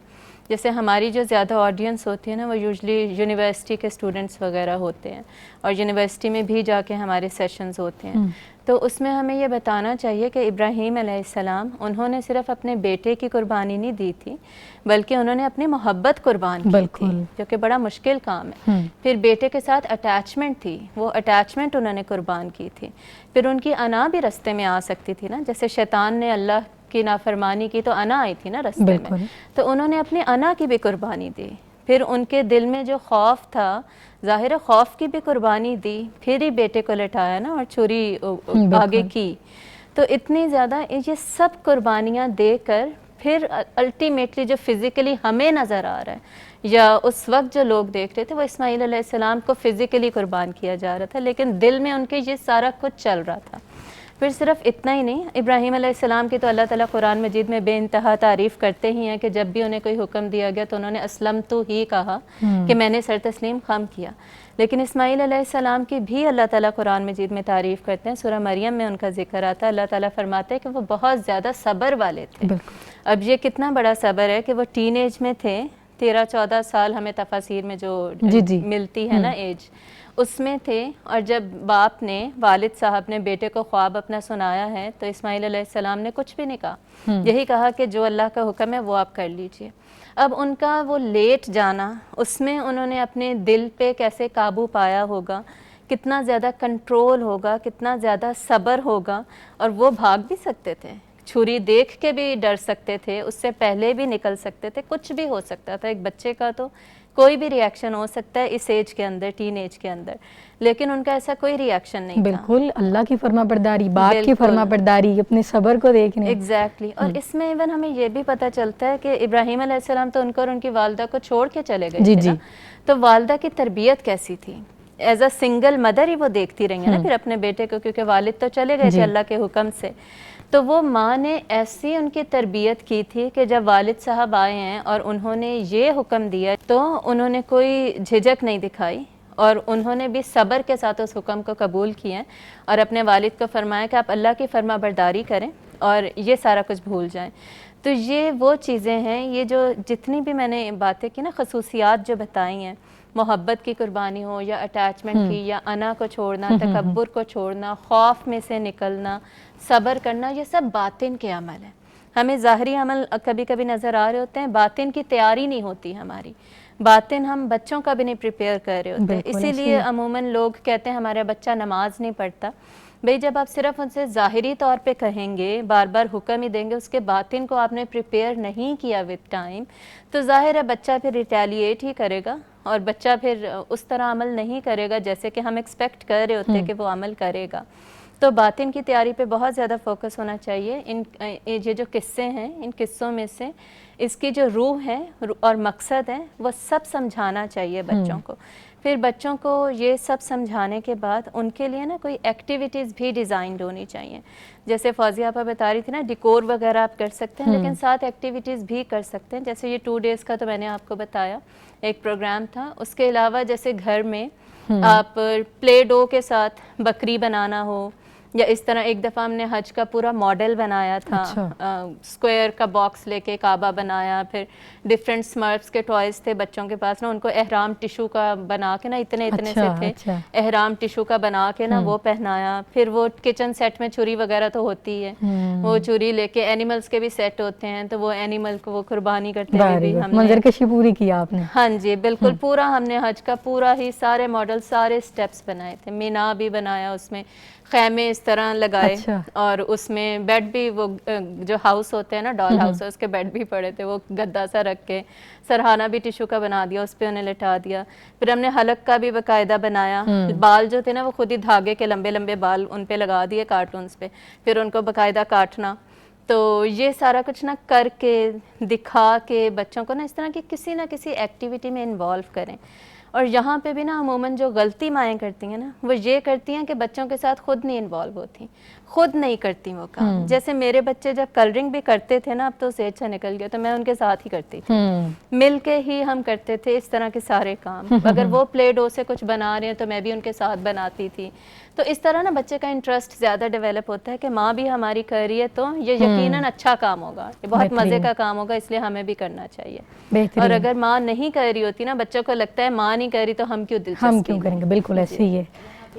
جیسے ہماری جو زیادہ آڈینس ہوتی ہے نا، وہ یوزلی یونیورسٹی کے اسٹوڈنٹس وغیرہ ہوتے ہیں، اور یونیورسٹی میں بھی جا کے ہمارے سیشنز ہوتے ہیں. تو اس میں ہمیں یہ بتانا چاہیے کہ ابراہیم علیہ السلام انہوں نے صرف اپنے بیٹے کی قربانی نہیں دی تھی، بلکہ انہوں نے اپنی محبت قربان کی تھی، جو کہ بڑا مشکل کام ہے. پھر بیٹے کے ساتھ اٹیچمنٹ تھی، وہ اٹیچمنٹ انہوں نے قربان کی تھی. پھر ان کی انا بھی رستے میں آ سکتی تھی نا، جیسے شیطان نے اللہ کی نافرمانی کی تو انا آئی تھی نا رستے میں، تو انہوں نے اپنی انا کی بھی قربانی دی. پھر ان کے دل میں جو خوف تھا، ظاہر خوف کی بھی قربانی دی، پھر ہی بیٹے کو لٹایا نا اور چھری آگے کی. تو اتنی زیادہ یہ سب قربانیاں دے کر پھر الٹیمیٹلی جو فزیکلی ہمیں نظر آ رہا ہے یا اس وقت جو لوگ دیکھ رہے تھے، وہ اسماعیل علیہ السلام کو فزیکلی قربان کیا جا رہا تھا، لیکن دل میں ان کے یہ سارا کچھ چل رہا تھا. پھر صرف اتنا ہی نہیں، ابراہیم علیہ السلام کی تو اللہ تعالیٰ قرآن مجید میں بے انتہا تعریف کرتے ہی ہیں کہ جب بھی انہیں کوئی حکم دیا گیا تو انہوں نے اسلمتو ہی کہا کہ میں نے سر تسلیم خم کیا. لیکن اسماعیل علیہ السلام کی بھی اللہ تعالیٰ قرآن مجید میں تعریف کرتے ہیں. سورہ مریم میں ان کا ذکر آتا ہے. اللہ تعالیٰ فرماتے ہیں کہ وہ بہت زیادہ صبر والے تھے. اب یہ کتنا بڑا صبر ہے کہ وہ ٹین ایج میں تھے، 13-14 سال ہمیں تفاسیر میں جو ملتی ہے نا ایج، اس میں تھے. اور جب باپ نے، والد صاحب نے بیٹے کو خواب اپنا سنایا ہے تو اسماعیل علیہ السلام نے کچھ بھی نہیں کہا، یہی کہا کہ جو اللہ کا حکم ہے وہ آپ کر لیجئے. اب ان کا وہ لیٹ جانا، اس میں انہوں نے اپنے دل پہ کیسے قابو پایا ہوگا، کتنا زیادہ کنٹرول ہوگا، کتنا زیادہ صبر ہوگا. اور وہ بھاگ بھی سکتے تھے، چھری دیکھ کے بھی ڈر سکتے تھے، اس سے پہلے بھی نکل سکتے تھے، کچھ بھی ہو سکتا تھا. ایک بچے کا تو کوئی بھی ری ایکشن ہو سکتا ہے اس ایج کے اندر، ٹین ایج کے اندر، لیکن ان کا ایسا کوئی ری ایکشن نہیں تھا. بالکل اللہ کی فرما برداری، باپ کی فرما برداری، اپنے صبر کو دیکھنے. ایگزیکٹلی. اور اس میں ایون ہمیں یہ بھی پتہ چلتا ہے کہ ابراہیم علیہ السلام تو ان کو اور ان کی والدہ کو چھوڑ کے چلے گئے تھے نا، تو والدہ کی تربیت کیسی تھی؟ ایز اے سنگل مدر ہی وہ دیکھتی رہی ہیں نا پھر اپنے بیٹے کو، کیونکہ والد تو چلے گئے تھے اللہ کے حکم سے. تو وہ ماں نے ایسی ان کی تربیت کی تھی کہ جب والد صاحب آئے ہیں اور انہوں نے یہ حکم دیا تو انہوں نے کوئی جھجک نہیں دکھائی اور انہوں نے بھی صبر کے ساتھ اس حکم کو قبول کیا اور اپنے والد کو فرمایا کہ آپ اللہ کی فرما برداری کریں اور یہ سارا کچھ بھول جائیں. تو یہ وہ چیزیں ہیں, یہ جو جتنی بھی میں نے باتیں کی نا, خصوصیات جو بتائی ہیں, محبت کی قربانی ہو یا اٹیچمنٹ کی, یا انا کو چھوڑنا, تکبر کو چھوڑنا, خوف میں سے نکلنا, صبر کرنا, یہ سب باطن کے عمل ہیں. ہمیں ظاہری عمل کبھی کبھی نظر آ رہے ہوتے ہیں, باطن کی تیاری نہیں ہوتی ہماری. باطن ہم بچوں کا بھی نہیں پریپیئر کر رہے ہوتے. اسی لیے عموماً لوگ کہتے ہیں ہمارا بچہ نماز نہیں پڑھتا. بھئی جب آپ صرف ان سے ظاہری طور پہ کہیں گے, بار بار حکم ہی دیں گے, اس کے باطن کو آپ نے پریپیئر نہیں کیا وتھ ٹائم, تو ظاہر ہے بچہ پھر ریٹیلیٹ ہی کرے گا اور بچہ پھر اس طرح عمل نہیں کرے گا جیسے کہ ہم ایکسپیکٹ کر رہے ہوتے کہ وہ عمل کرے گا. تو باطن کی تیاری پہ بہت زیادہ فوکس ہونا چاہیے. یہ جو قصے ہیں, ان قصوں میں سے اس کی جو روح ہے اور مقصد ہے وہ سب سمجھانا چاہیے بچوں کو. پھر بچوں کو یہ سب سمجھانے کے بعد ان کے لیے نا کوئی ایکٹیویٹیز بھی ڈیزائنڈ ہونی چاہیے. جیسے فوزیہ آپا بتا رہی تھی نا, ڈیکور وغیرہ آپ کر سکتے ہیں, لیکن ساتھ ایکٹیویٹیز بھی کر سکتے ہیں. جیسے یہ 2 days کا تو میں نے آپ کو بتایا ایک پروگرام تھا. اس کے علاوہ جیسے گھر میں آپ پلے ڈو کے ساتھ بکری بنانا ہو, یا اس طرح ایک دفعہ ہم نے حج کا پورا ماڈل بنایا تھا, اسکوائر کا باکس لے کے کعبہ بنایا. پھر ڈفرینٹ اسمرفس کے ٹوائز تھے بچوں کے پاس نا, ان کو احرام ٹیشو کا بنا کے نا, اتنے سے تھے, احرام ٹیشو کا بنا کے نا وہ پہنایا. پھر وہ کچن سیٹ میں چھری وغیرہ تو ہوتی ہے, وہ چھری لے کے اینیملز کے بھی سیٹ ہوتے ہیں, تو وہ اینیمل کو وہ قربانی کرتے ہوئے بھی ہم نے منظر کشی پوری کیا آپ نے. ہاں جی بالکل, پورا ہم نے حج کا پورا ہی سارے ماڈل, سارے سٹیپس بنائے تھے. مینا بھی بنایا, اس میں خیمے اس طرح لگائے, اور اس میں بیڈ بھی, وہ جو ہاؤس ہوتے ہیں نا, ڈال ہاؤس, اس کے بیڈ بھی پڑے تھے, وہ گدا سا رکھ کے. سرہانہ بھی ٹیشو کا بنا دیا, اس پہ انہیں لٹا دیا. پھر ہم نے حلق کا بھی باقاعدہ بنایا. بال جو تھے نا وہ خود ہی دھاگے کے لمبے لمبے بال ان پہ لگا دیے کارٹونز پہ, پھر ان کو باقاعدہ کاٹنا. تو یہ سارا کچھ نا کر کے دکھا کے بچوں کو نا اس طرح کی کسی نہ کسی ایکٹیویٹی میں انوالو کریں. اور یہاں پہ بھی نا عموماً جو غلطی مائیں کرتی ہیں نا, وہ یہ کرتی ہیں کہ بچوں کے ساتھ خود نہیں انوالو ہوتی, خود نہیں کرتی وہ کام. جیسے میرے بچے جب کلرنگ بھی کرتے تھے نا, اب تو اسے اچھا نکل گیا, تو میں ان کے ساتھ ہی کرتی تھی, مل کے ہی ہم کرتے تھے اس طرح کے سارے کام. اگر وہ پلے ڈو سے کچھ بنا رہے ہیں تو میں بھی ان کے ساتھ بناتی تھی. تو اس طرح نا بچے کا انٹرسٹ زیادہ ڈیولپ ہوتا ہے کہ ماں بھی ہماری کر رہی ہے تو یہ یقیناً اچھا کام ہوگا, یہ بہت مزے کا کام ہوگا, اس لیے ہمیں بھی کرنا چاہیے. اور اگر ماں نہیں کر رہی ہوتی نا, بچوں کو لگتا ہے ماں نہیں کر رہی تو ہم کیوں کریں گے. بالکل ایسے ہی ہے.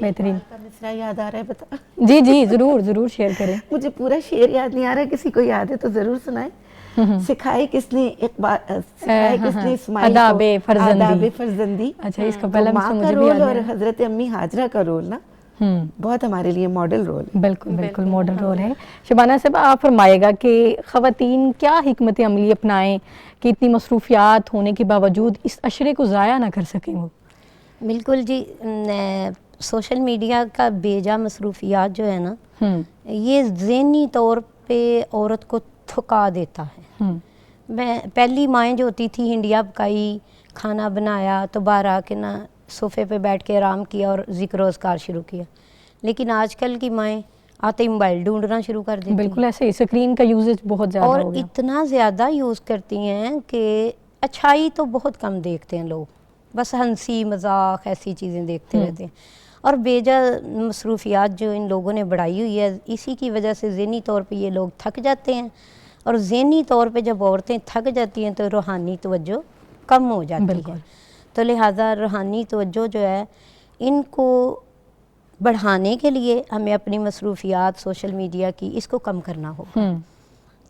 بہترین. مصرع یاد آ رہا ہے, بتا. جی جی ضرور شیئر کریں. مجھے پورا شعر یاد نہیں آ رہا ہے, کسی کو یاد ہے تو ضرور سنائیں. سکھائے کس نے اسماعیل کو آداب فرزندی. اچھا, اس کا پہلا ماں کا رول اور حضرت امی ہاجرہ کا رول نا بہت ہمارے لیے ماڈل رول ہے. بالکل ماڈل رول ہے. شبانہ صاحب آپ فرمائے گا کہ خواتین کیا حکمت عملی اپنائیں کہ اتنی مصروفیات ہونے کے باوجود اس عشرے کو ضائع نہ کر سکیں وہ؟ بالکل جی, سوشل میڈیا کا بیجا مصروفیات جو ہے نا, یہ ذہنی طور پہ عورت کو تھکا دیتا ہے. میں پہلی مائیں جو ہوتی تھی, ہنڈیا پکائی, کھانا بنایا تو باہر آ کے نا صوفے پہ بیٹھ کے آرام کیا اور ذکر و اذکار شروع کیا. لیکن آج کل کی مائیں آتے ہی موبائل ڈھونڈنا شروع کر دیتی ہیں. بالکل ایسے ہی, اسکرین کا یوزج بہت زیادہ اور ہو گیا, اتنا زیادہ یوز کرتی ہیں کہ اچھائی تو بہت کم دیکھتے ہیں لوگ, بس ہنسی مذاق ایسی چیزیں دیکھتے رہتے ہیں. اور بیجا مصروفیات جو ان لوگوں نے بڑھائی ہوئی ہے, اسی کی وجہ سے ذہنی طور پہ یہ لوگ تھک جاتے ہیں. اور ذہنی طور پہ جب عورتیں تھک جاتی ہیں تو روحانی توجہ کم ہو جاتی ہے. تو لہٰذا روحانی توجہ جو ہے ان کو بڑھانے کے لیے ہمیں اپنی مصروفیات سوشل میڈیا کی اس کو کم کرنا ہوگا,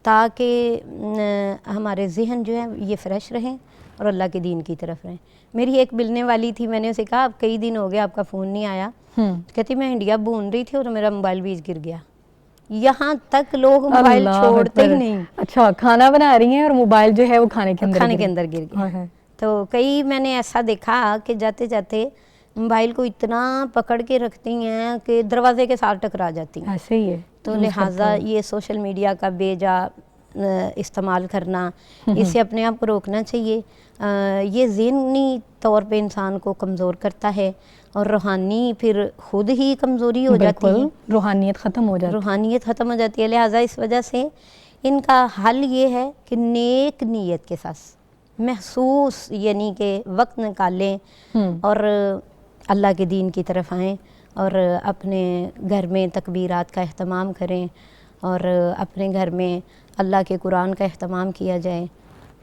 تاکہ ہمارے ذہن جو ہیں یہ فریش رہیں اور اللہ کے دین کی طرف رہیں. میری ایک ملنے والی تھی, میں نے اسے کہا اب کئی دن ہو گیا آپ کا فون نہیں آیا. کہتی میں انڈیا بھون رہی تھی اور میرا موبائل بیچ گر گیا. یہاں تک لوگ موبائل چھوڑتے ہی نہیں. اچھا, کھانا بنا رہی ہیں اور موبائل جو ہے وہ کھانے کے اندر گر گیا. تو کئی میں نے ایسا دیکھا کہ جاتے جاتے موبائل کو اتنا پکڑ کے رکھتی ہیں کہ دروازے کے ساتھ ٹکرا جاتی ہیں. ایسے ہی ہے. تو لہٰذا یہ سوشل میڈیا کا بیجا استعمال کرنا, اس سے اپنے آپ کو روکنا چاہیے. یہ ذہنی طور پہ انسان کو کمزور کرتا ہے اور روحانی پھر خود ہی کمزوری ہو جاتی ہے, روحانیت ختم ہو جاتی ہے. لہٰذا اس وجہ سے ان کا حل یہ ہے کہ نیک نیت کے ساتھ محسوس یعنی کہ وقت نکالیں اور اللہ کے دین کی طرف آئیں اور اپنے گھر میں تکبیرات کا اہتمام کریں اور اپنے گھر میں اللہ کے قرآن کا اہتمام کیا جائے.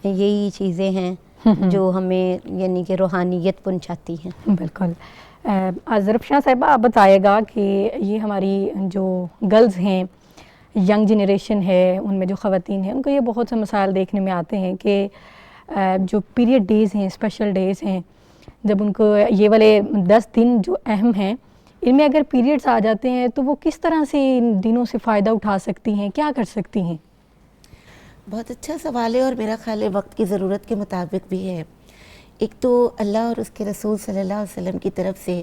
یہی چیزیں ہیں جو ہمیں یعنی کہ روحانیت پہنچاتی ہیں. بالکل. ظرفشاہ صاحبہ آپ بتائے گا کہ یہ ہماری جو گرلز ہیں، ینگ جنریشن ہے، ان میں جو خواتین ہیں، ان کو یہ بہت سے مسائل دیکھنے میں آتے ہیں کہ جو پیریڈ ڈیز ہیں، اسپیشل ڈیز ہیں، جب ان کو یہ والے 10 دن جو اہم ہیں، ان میں اگر پیریڈز آ جاتے ہیں تو وہ کس طرح سے ان دنوں سے فائدہ اٹھا سکتی ہیں، کیا کر سکتی ہیں؟ بہت اچھا سوال ہے اور میرا خیال ہے وقت کی ضرورت کے مطابق بھی ہے. ایک تو اللہ اور اس کے رسول صلی اللہ علیہ وسلم کی طرف سے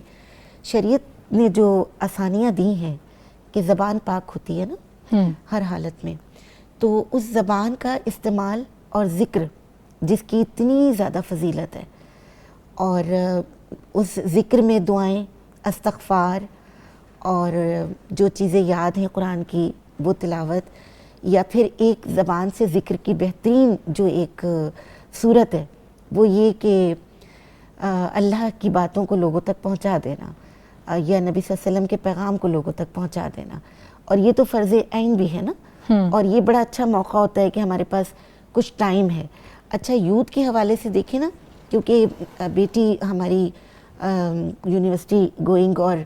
شریعت نے جو آسانیاں دی ہیں کہ زبان پاک ہوتی ہے نا ہر حالت میں، تو اس زبان کا استعمال اور ذکر جس کی اتنی زیادہ فضیلت ہے، اور اس ذکر میں دعائیں، استغفار اور جو چیزیں یاد ہیں قرآن کی وہ تلاوت، یا پھر ایک زبان سے ذکر کی بہترین جو ایک صورت ہے وہ یہ کہ اللہ کی باتوں کو لوگوں تک پہنچا دینا، یا نبی صلی اللہ علیہ وسلم کے پیغام کو لوگوں تک پہنچا دینا. اور یہ تو فرض عین بھی ہے نا، اور یہ بڑا اچھا موقع ہوتا ہے کہ ہمارے پاس کچھ ٹائم ہے. اچھا یوتھ کے حوالے سے دیکھیں نا، کیونکہ بیٹی ہماری یونیورسٹی گوئنگ اور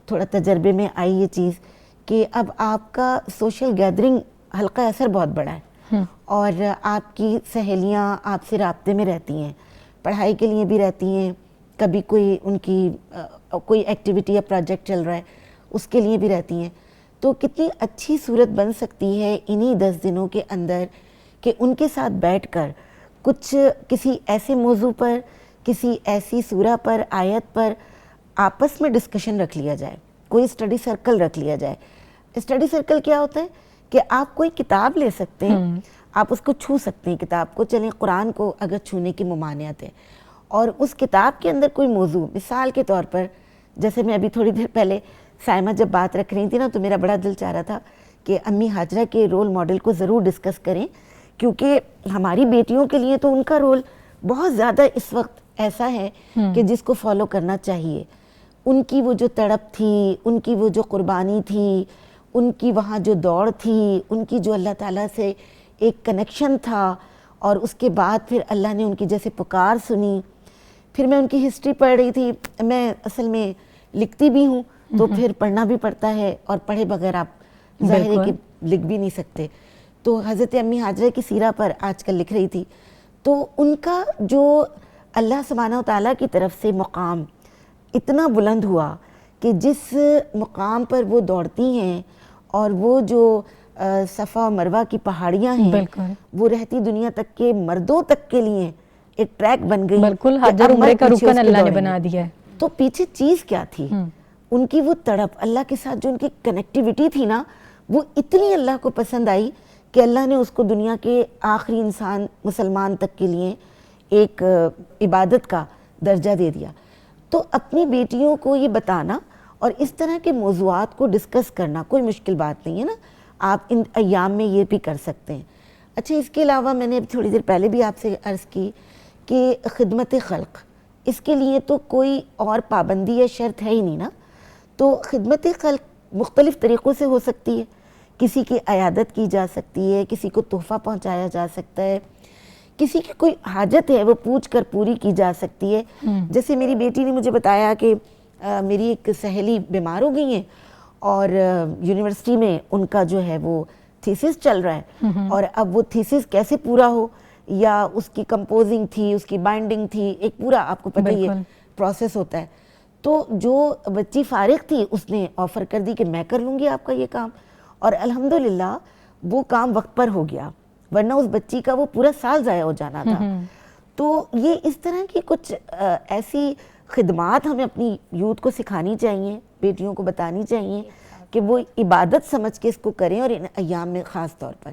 تھوڑا تجربے میں آئی یہ چیز کہ اب آپ کا سوشل گیدرنگ حلقہ اثر بہت بڑا ہے، اور آپ کی سہیلیاں آپ سے رابطے میں رہتی ہیں، پڑھائی کے لیے بھی رہتی ہیں، کبھی کوئی ان کی کوئی ایکٹیویٹی یا پروجیکٹ چل رہا ہے اس کے لیے بھی رہتی ہیں. تو کتنی اچھی صورت بن سکتی ہے انہی 10 دنوں کے اندر کہ ان کے ساتھ بیٹھ کر کچھ کسی ایسے موضوع پر، کسی ایسی سورہ پر، آیت پر آپس میں ڈسکشن رکھ لیا جائے، کوئی اسٹڈی سرکل رکھ لیا جائے. اسٹڈی سرکل کیا ہوتا ہے کہ آپ کوئی کتاب لے سکتے ہیں، آپ اس کو چھو سکتے ہیں کتاب کو. چلیں قرآن کو اگر چھونے کی ممانعت ہے، اور اس کتاب کے اندر کوئی موضوع، مثال کے طور پر جیسے میں ابھی تھوڑی دیر پہلے سائمہ جب بات رکھ رہی تھی نا تو میرا بڑا دل چاہ رہا تھا کہ امی ہاجرہ کے رول ماڈل کو ضرور ڈسکس کریں، کیونکہ ہماری بیٹیوں کے لیے تو ان کا رول بہت زیادہ اس وقت ایسا ہے کہ جس کو فالو کرنا چاہیے. ان کی وہ جو تڑپ تھی، ان کی وہ جو قربانی تھی، ان کی وہاں جو دوڑ تھی، ان کی جو اللہ تعالیٰ سے ایک کنیکشن تھا، اور اس کے بعد پھر اللہ نے ان کی جیسے پکار سنی. پھر میں ان کی ہسٹری پڑھ رہی تھی، میں اصل میں لکھتی بھی ہوں تو پھر پڑھنا بھی پڑتا ہے، اور پڑھے بغیر آپ ظاہر ہے کہ لکھ بھی نہیں سکتے. تو حضرت امی ہاجرہ کی سیرہ پر آج کل لکھ رہی تھی، تو ان کا جو اللہ سبحانہ و تعالیٰ کی طرف سے مقام اتنا بلند ہوا کہ جس مقام پر وہ دوڑتی ہیں، اور وہ جو صفا و مروہ کی پہاڑیاں ہیں وہ رہتی دنیا تک کے مردوں تک کے لیے ایک ٹریک بن گئی. بالکل حجر عمرے کا رکن اللہ نے بنا دیا ہے. تو پیچھے چیز کیا تھی؟ ان کی وہ تڑپ، اللہ کے ساتھ جو ان کی کنیکٹیویٹی تھی نا، وہ اتنی اللہ کو پسند آئی کہ اللہ نے اس کو دنیا کے آخری انسان مسلمان تک کے لیے ایک عبادت کا درجہ دے دیا. تو اپنی بیٹیوں کو یہ بتانا اور اس طرح کے موضوعات کو ڈسکس کرنا کوئی مشکل بات نہیں ہے نا، آپ ان ایام میں یہ بھی کر سکتے ہیں. اچھا اس کے علاوہ میں نے اب تھوڑی دیر پہلے بھی آپ سے عرض کی کہ خدمت خلق، اس کے لیے تو کوئی اور پابندی یا شرط ہے ہی نہیں نا. تو خدمت خلق مختلف طریقوں سے ہو سکتی ہے، کسی کی عیادت کی جا سکتی ہے، کسی کو تحفہ پہنچایا جا سکتا ہے، کسی کی کوئی حاجت ہے وہ پوچھ کر پوری کی جا سکتی ہے. جیسے میری بیٹی نے مجھے بتایا کہ میری ایک سہیلی بیمار ہو گئی ہیں، اور یونیورسٹی میں ان کا جو ہے وہ تھیسس چل رہا ہے، اور اب وہ تھیسس کیسے پورا ہو، یا اس کی کمپوزنگ تھی، اس کی بائنڈنگ تھی، ایک پورا آپ کو پتہ ہی ہے پروسیس ہوتا ہے. تو جو بچی فارغ تھی اس نے آفر کر دی کہ میں کر لوں گی آپ کا یہ کام، اور الحمدللہ وہ کام وقت پر ہو گیا، ورنہ اس بچی کا وہ پورا سال ضائع ہو جانا تھا. تو یہ اس طرح کی کچھ ایسی خدمات ہمیں اپنی یوتھ کو سکھانی چاہیے، بیٹیوں کو بتانی چاہیے کہ وہ عبادت سمجھ کے اس کو کریں، اور ان ایام میں خاص طور پر.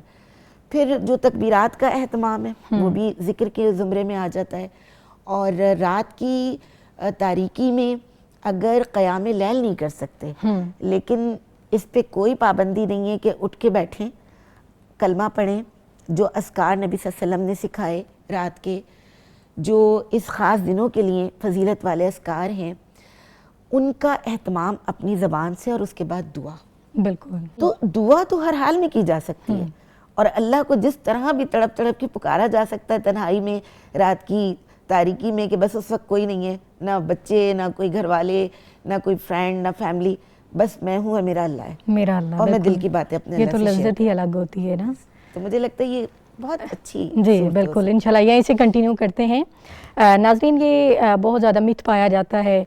پھر جو تکبیرات کا اہتمام ہے وہ بھی ذکر کے زمرے میں آ جاتا ہے. اور رات کی تاریکی میں اگر قیام لیل نہیں کر سکتے، لیکن اس پہ کوئی پابندی نہیں ہے کہ اٹھ کے بیٹھیں، کلمہ پڑھیں، جو اذکار نبی صلی اللہ علیہ وسلم نے سکھائے رات کے، جو اس خاص دنوں کے لیے فضیلت والے اذکار ہیں، ان کا اہتمام اپنی زبان سے، اور اس کے بعد دعا. بالکل. تو دعا تو ہر حال میں کی جا سکتی ہے، اور اللہ کو جس طرح بھی تڑپ تڑپ کے پکارا جا سکتا ہے تنہائی میں، رات کی تاریکی میں، کہ بس اس وقت کوئی نہیں ہے، نہ بچے، نہ کوئی گھر والے، نہ کوئی فرینڈ، نہ فیملی، بس میں ہوں اور میرا اللہ ہے، میرا اللہ. اور میں بالکل. دل کی باتیں اپنے یہ اللہ تو سے شیئر. لذت ہی الگ ہوتی ہے نا. تو مجھے لگتا ہے یہ بہت اچھی جی صورت بالکل، انشاءاللہ یہیں سے کنٹینیو کرتے ہیں. ناظرین، یہ بہت زیادہ مت پایا جاتا ہے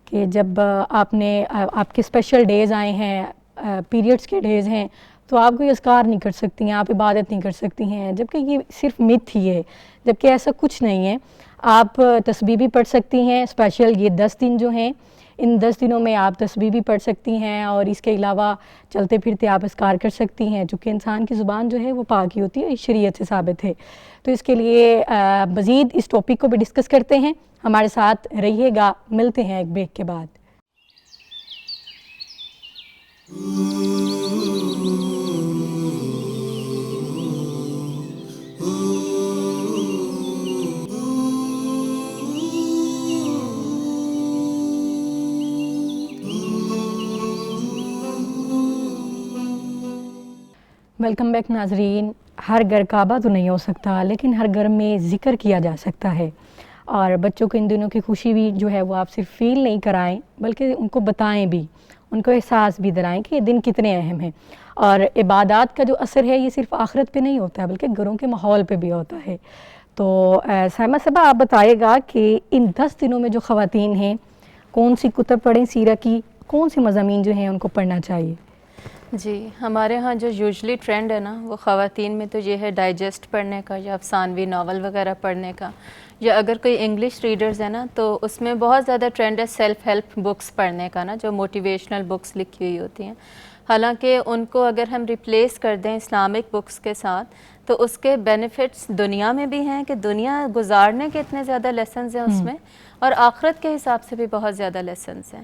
کہ جب آپ کے اسپیشل ڈیز آئے ہیں، پیریڈس کے ڈیز ہیں، تو آپ کوئی اذکار نہیں کر سکتی ہیں، آپ عبادت نہیں کر سکتی ہیں، جبکہ یہ صرف مت ہی ہے، جبکہ ایسا کچھ نہیں ہے. آپ تسبیح بھی پڑھ سکتی ہیں. اسپیشل یہ 10 دن جو ہیں، ان 10 دنوں میں آپ تسبیح بھی پڑھ سکتی ہیں، اور اس کے علاوہ چلتے پھرتے آپ اذکار کر سکتی ہیں، چونکہ انسان کی زبان جو ہے وہ پاک ہی ہوتی ہے، یہ شریعت سے ثابت ہے. تو اس کے لیے مزید اس ٹاپک کو بھی ڈسکس کرتے ہیں. ہمارے ساتھ رہیے گا. ملتے ہیں ایک بریک کے بعد. ویلکم بیک ناظرین. ہر گھر کعبہ تو نہیں ہو سکتا، لیکن ہر گھر میں ذکر کیا جا سکتا ہے. اور بچوں کو ان دنوں کی خوشی بھی جو ہے وہ آپ صرف فیل نہیں کرائیں، بلکہ ان کو بتائیں بھی، ان کو احساس بھی دلائیں کہ یہ دن کتنے اہم ہیں. اور عبادات کا جو اثر ہے یہ صرف آخرت پہ نہیں ہوتا ہے، بلکہ گھروں کے ماحول پہ بھی ہوتا ہے. تو سائمہ صاحبہ، آپ بتائیے گا کہ ان 10 دنوں میں جو خواتین ہیں، کون سی کتب پڑھیں سیرہ کی، کون سے مضامین جو ہیں ان کو پڑھنا چاہیے؟ جی، ہمارے ہاں جو یوزلی ٹرینڈ ہے نا، وہ خواتین میں تو یہ ہے ڈائجسٹ پڑھنے کا، یا افسانوی ناول وغیرہ پڑھنے کا، یا اگر کوئی انگلش ریڈرز ہے نا تو اس میں بہت زیادہ ٹرینڈ ہے سیلف ہیلپ بکس پڑھنے کا نا، جو موٹیویشنل بکس لکھی ہوئی ہوتی ہیں. حالانکہ ان کو اگر ہم ریپلیس کر دیں اسلامک بکس کے ساتھ، تو اس کے بینیفٹس دنیا میں بھی ہیں کہ دنیا گزارنے کے اتنے زیادہ لیسنز ہیں اس میں، اور آخرت کے حساب سے بھی بہت زیادہ لیسنز ہیں.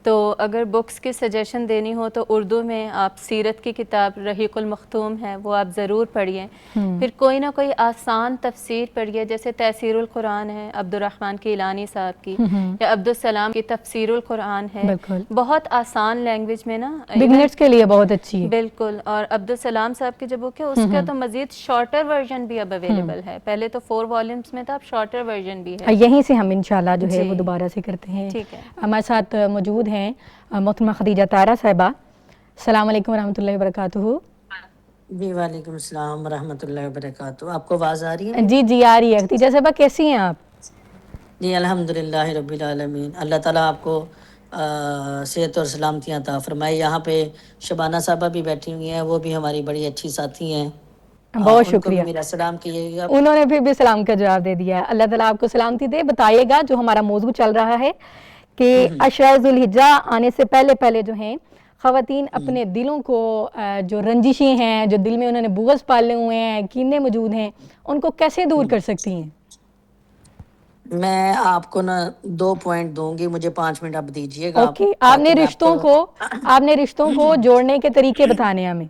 تو اگر بکس کی سجیشن دینی ہو تو اردو میں آپ سیرت کی کتاب رحیق المختوم ہے، وہ آپ ضرور پڑھیے. پھر کوئی نہ کوئی آسان تفسیر پڑھیے، جیسے تیسیر القرآن ہے عبدالرحمن کیلانی صاحب کی، یا عبدالسلام کی تفسیر القرآن ہے. بالکل. بہت آسان لینگویج میں نا، بگنرز کے لیے بہت اچھی ہے. بالکل. اور عبدالسلام صاحب کی جو بک ہے اس کا تو مزید شارٹر ورژن بھی اب اویلیبل ہے. پہلے تو 4 والیومز میں تھا، اب شارٹر ورژن بھی ہے. یہیں سے ہم انشاءاللہ جو ہے وہ دوبارہ سے کرتے ہیں. ٹھیک ہے. ہمارے ساتھ موجود ہیں محترمہ خدیجہ طاہرہ صاحبہ. السلام علیکم ورحمۃ اللہ وبرکاتہ. جی وعلیکم السلام ورحمۃ اللہ وبرکاتہ. آپ کو آواز آ رہی ہے؟ جی آ رہی ہے. خدیجہ صاحبہ کیسی ہیں آپ؟ جی الحمدللہ رب العالمین. اللہ تعالیٰ آپ کو صحت اور سلامتیاں عطا فرمائے. یہاں پہ شبانہ صاحبہ بھی بیٹھی ہوئی ہیں، وہ بھی ہماری بڑی اچھی ساتھی ہیں. بہت ان کو بھی شکریہ. میرا سلام کیجیے گا. انہوں نے پھر بھی سلام کا جواب دے دیا ہے. اللہ تعالیٰ آپ کو سلامتی دے. بتائیے گا جو ہمارا موضوع چل رہا ہے کہ عشرہ ذوالحجہ آنے سے پہلے پہلے جو ہیں خواتین اپنے دلوں کو جو رنجشیں ہیں، جو دل میں انہوں نے بغض پالے ہوئے ہیں، کینے موجود ہیں، ان کو کیسے دور کر سکتی ہیں؟ میں آپ کو نا 2 پوائنٹ دوں گی، مجھے 5 منٹ اب دیجیے گا اوکے. آپ نے تاکہ رشتوں کو جوڑنے کے طریقے بتانے ہیں ہمیں.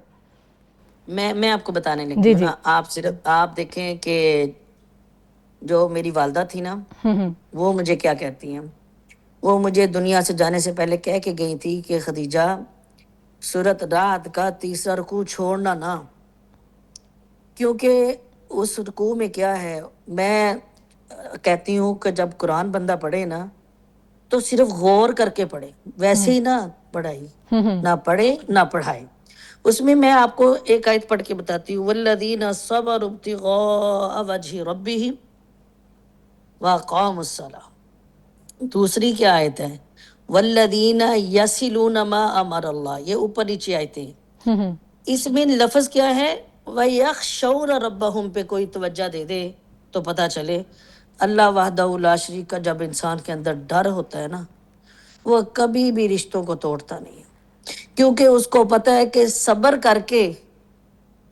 میں آپ کو بتانے لگی ہوں نا. آپ دیکھیں کہ جو میری والدہ تھی نا، وہ مجھے کیا کہتی ہیں. وہ مجھے دنیا سے جانے سے پہلے کہہ کے گئی تھی کہ خدیجہ، سورت رات کا تیسرا رکوع چھوڑنا نا، کیونکہ اس رکوع میں کیا ہے. میں کہتی ہوں کہ جب قرآن بندہ پڑھے نا تو صرف غور کر کے پڑھے، ویسے ہی نہ پڑھائی، نہ پڑھے نہ پڑھائے. اس میں آپ کو ایک آیت پڑھ کے بتاتی ہوں. والذین صبروا ابتغاء وجہ ربہم واقاموا الصلاۃ. دوسری کیا آیت ہے؟ والذین یصلون ما امر اللہ. یہ اوپر نیچے آیتیں ہیں. اس میں لفظ کیا ہے؟ وَيَخْشَوْنَ رَبَّهُمْ پہ کوئی توجہ دے دے تو پتہ چلے اللہ وحدہ لا شریک کا جب انسان کے اندر ڈر ہوتا ہے نا، وہ کبھی بھی رشتوں کو توڑتا نہیں ہے. کیونکہ اس کو پتہ ہے کہ صبر کر کے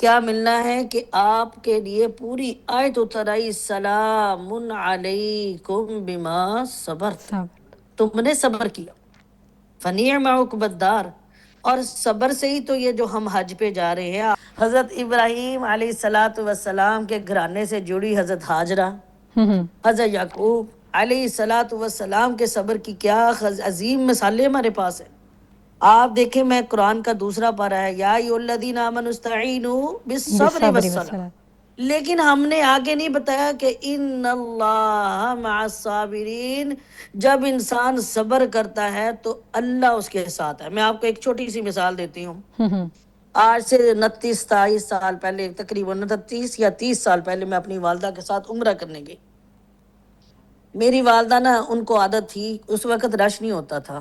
کیا ملنا ہے، کہ آپ کے لیے پوری آیت اتر آئی، سلام علیکم بما صبرتم. تم نے صبر کیا، فنعم عقبی الدار. اور صبر سے ہی تو یہ جو ہم حج پہ جا رہے ہیں، حضرت ابراہیم علیہ السلام کے گھرانے سے جڑی حضرت ہاجرہ، حضرت یعقوب، علیہ الصلوۃ والسلام کے صبر کی کیا عظیم مثالیں ہمارے پاس ہیں. آپ دیکھیں میں قرآن کا دوسرا پارہ ہے یا ایھا الذین آمنوا استعینوا بالصبر بالصبر والصلاۃ، والصلاۃ. لیکن ہم نے آگے نہیں بتایا کہ ان اللہ مع الصابرین، جب انسان صبر کرتا ہے تو اللہ اس کے ساتھ ہے. میں آپ کو ایک چھوٹی سی مثال دیتی ہوں. آج سے 29-27 سال پہلے، تقریباً 29 یا 30 سال پہلے، میں اپنی والدہ کے ساتھ عمرہ کرنے گئی. میری والدہ نا، ان کو عادت تھی، اس وقت رش نہیں ہوتا تھا،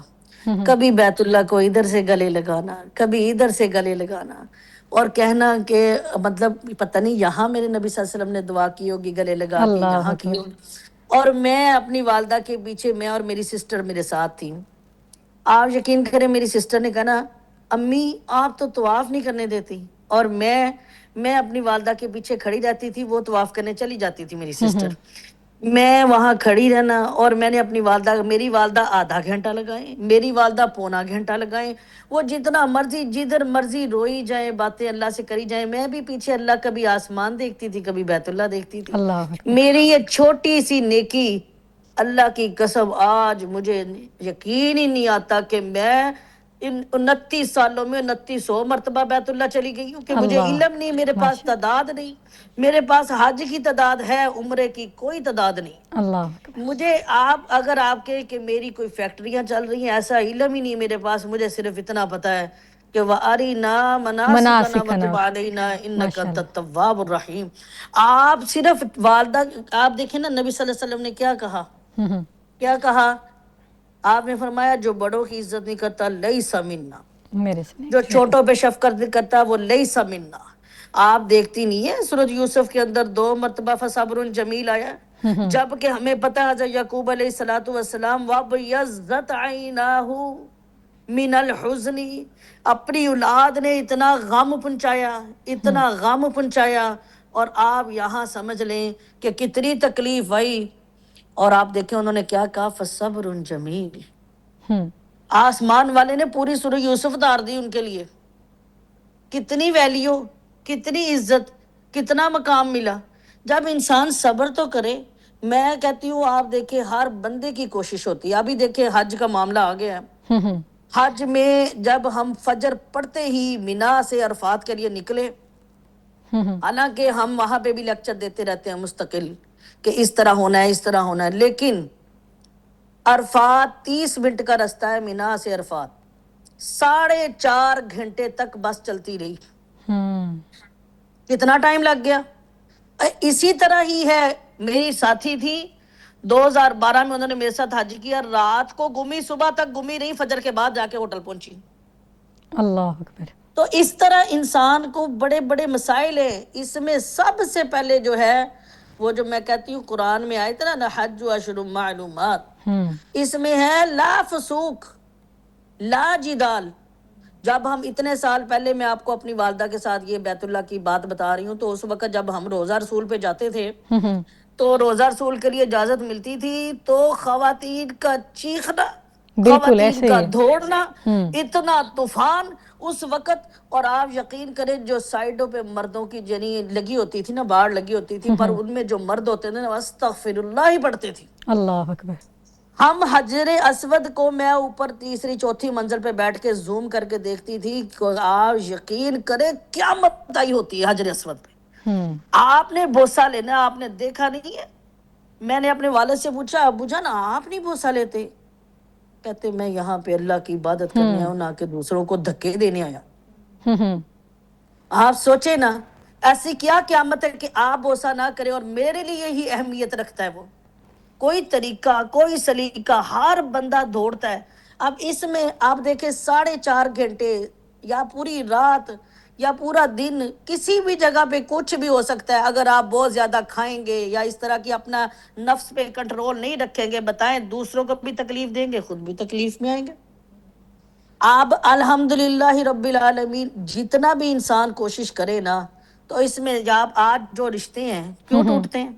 کبھی بیت اللہ کو ادھر سے گلے لگانا، کبھی ادھر سے گلے لگانا، اور کہنا کہ مطلب پتہ نہیں یہاں میرے نبی صلی اللہ علیہ وسلم نے دعا کی ہوگی گلے لگا کے، اللہ یہاں کی اکبر. ہوگی. اور میں اپنی والدہ کے پیچھے، میں اور میری سسٹر میرے ساتھ تھی. آپ یقین کریں میری سسٹر نے کہا نا امی آپ تو طواف نہیں کرنے دیتی، اور میں اپنی والدہ کے پیچھے کھڑی رہتی تھی، وہ طواف کرنے چلی جاتی تھی میری سسٹر. میں وہاں کھڑی رہنا، اور میں نے اپنی والدہ، میری والدہ آدھا گھنٹہ لگائیں، میری والدہ پونا گھنٹہ لگائیں، وہ جتنا مرضی جدھر مرضی روئی جائیں، باتیں اللہ سے کری جائیں، میں بھی پیچھے اللہ کبھی آسمان دیکھتی تھی، کبھی بیت اللہ دیکھتی تھی. اللہ اکبر. میری یہ چھوٹی سی نیکی، اللہ کی قسم آج مجھے یقین ہی نہیں آتا کہ میں ان 29 سالوں میں 2900 مرتبہ بیت اللہ چلی گئی ہوں، کہ مجھے اللہ علم نہیں، میرے پاس ماشاء تعداد نہیں. میرے پاس حج کی تعداد ہے، عمرے کی کوئی تعداد نہیں. اللہ اکبر. مجھے اگر آپ کہیں کہ میری کوئی فیکٹریاں چل رہی ہیں، ایسا علم ہی نہیں میرے پاس. مجھے صرف اتنا پتا ہے کہ وَأَرِنَا مَنَاسِكَنَا مناسکنا. وَتُبْ عَلَيْنَا إِنَّكَ ماشاء أَنْتَ اللہ. التَّوَّابُ الرَّحِيمُ. آپ صرف والدہ، آپ دیکھیں نا نبی صلی اللہ علیہ وسلم نے کیا کہا، کیا کہا؟ آپ نے فرمایا جو بڑوں کی عزت نہیں کرتا لیس منا، میرے سے نہیں. جو بالکل. چھوٹوں پہ شفقت نہیں کرتا وہ لیس منا. آپ دیکھتی نہیں ہے سورۃ یوسف کے اندر 2 مرتبہ فصبر جمیل آیا، جب کہ ہمیں پتہ ہے حضرت یعقوب علیہ الصلوۃ والسلام وَابْيَضَّتْ عَيْنَاهُ من الحزن، اپنی اولاد نے اتنا غم پہنچایا، اتنا غم پہنچایا، اور آپ یہاں سمجھ لیں کہ کتنی تکلیف آئی. اور آپ دیکھیں انہوں نے کیا کہا، فصبر جمیل. آسمان والے نے پوری سورہ یوسف اتار دی ان کے لیے. کتنی ویلیو، کتنی عزت، کتنا مقام ملا جب انسان صبر تو کرے. میں کہتی ہوں آپ دیکھیں ہر بندے کی کوشش ہوتی ہے. ابھی دیکھیں حج کا معاملہ آ گیا ہے. حج میں جب ہم فجر پڑھتے ہی مینا سے عرفات کے لیے نکلے، حالانکہ ہم وہاں پہ بھی لیکچر دیتے رہتے ہیں مستقل کہ اس طرح ہونا ہے، اس طرح ہونا ہے، لیکن عرفات 30 منٹ کا رستہ ہے مینا سے عرفات. 4.5 گھنٹے تک بس چلتی رہی. کتنا ٹائم لگ گیا. اسی طرح ہی ہے، میری ساتھی تھی 2012 میں، انہوں نے میرے ساتھ حج کیا، رات کو گمی، صبح تک گمی رہی، فجر کے بعد جا کے ہوٹل پہنچی. اللہ اکبر. تو اس طرح انسان کو بڑے بڑے مسائل ہیں. اس میں سب سے پہلے جو ہے وہ جو میں کہتی ہوں قرآن میں آئے تھے نا حج اشہر معلومات، اس میں ہے لا فسوق لا جدال. جب ہم اتنے سال پہلے، میں آپ کو اپنی والدہ کے ساتھ یہ بیت اللہ کی بات بتا رہی ہوں، تو اس وقت جب ہم روزہ رسول پہ جاتے تھے تو روزہ رسول کے لیے اجازت ملتی تھی تو خواتین کا چیخنا، بالکل خواتین ایسے کا ہی. دوڑنا، اتنا طوفان اس وقت. اور آپ یقین کریں جو سائڈوں پہ مردوں کی جنی لگی ہوتی تھی نا، باڑ لگی ہوتی تھی، پر ان میں جو مرد ہوتے تھے نا استغفر اللہ ہی پڑھتے تھے. اللہ اکبر. ہم حجر اسود کو، میں اوپر 3-4 منزل پہ بیٹھ کے زوم کر کے دیکھتی تھی. آپ یقین کریں قیامت آئی ہوتی ہے حجر اسود پہ. آپ نے بوسہ لینا، آپ نے دیکھا نہیں ہے. میں نے اپنے والد سے پوچھا ابو جان آپ نہیں بوسہ لیتے؟ کہتے میں یہاں پہ اللہ کی عبادت کرنے آیا ہوں، نہ کہ دوسروں کو دھکے دینے آیا. آپ سوچے نا ایسی کیا قیامت ہے کہ آپ بوسہ نہ کریں، اور میرے لیے ہی اہمیت رکھتا ہے وہ. کوئی طریقہ، کوئی سلیقہ، ہر بندہ دوڑتا ہے. اب اس میں آپ دیکھیں 4.5 گھنٹے یا پوری رات یا پورا دن، کسی بھی جگہ پہ کچھ بھی ہو سکتا ہے. اگر آپ بہت زیادہ کھائیں گے یا اس طرح کی اپنا نفس پہ کنٹرول نہیں رکھیں گے، بتائیں دوسروں کو بھی تکلیف دیں گے، خود بھی تکلیف میں آئیں گے. آپ الحمدللہ رب العالمین جتنا بھی انسان کوشش کرے نا، تو اس میں آپ آج جو رشتے ہیں کیوں ٹوٹتے ہیں.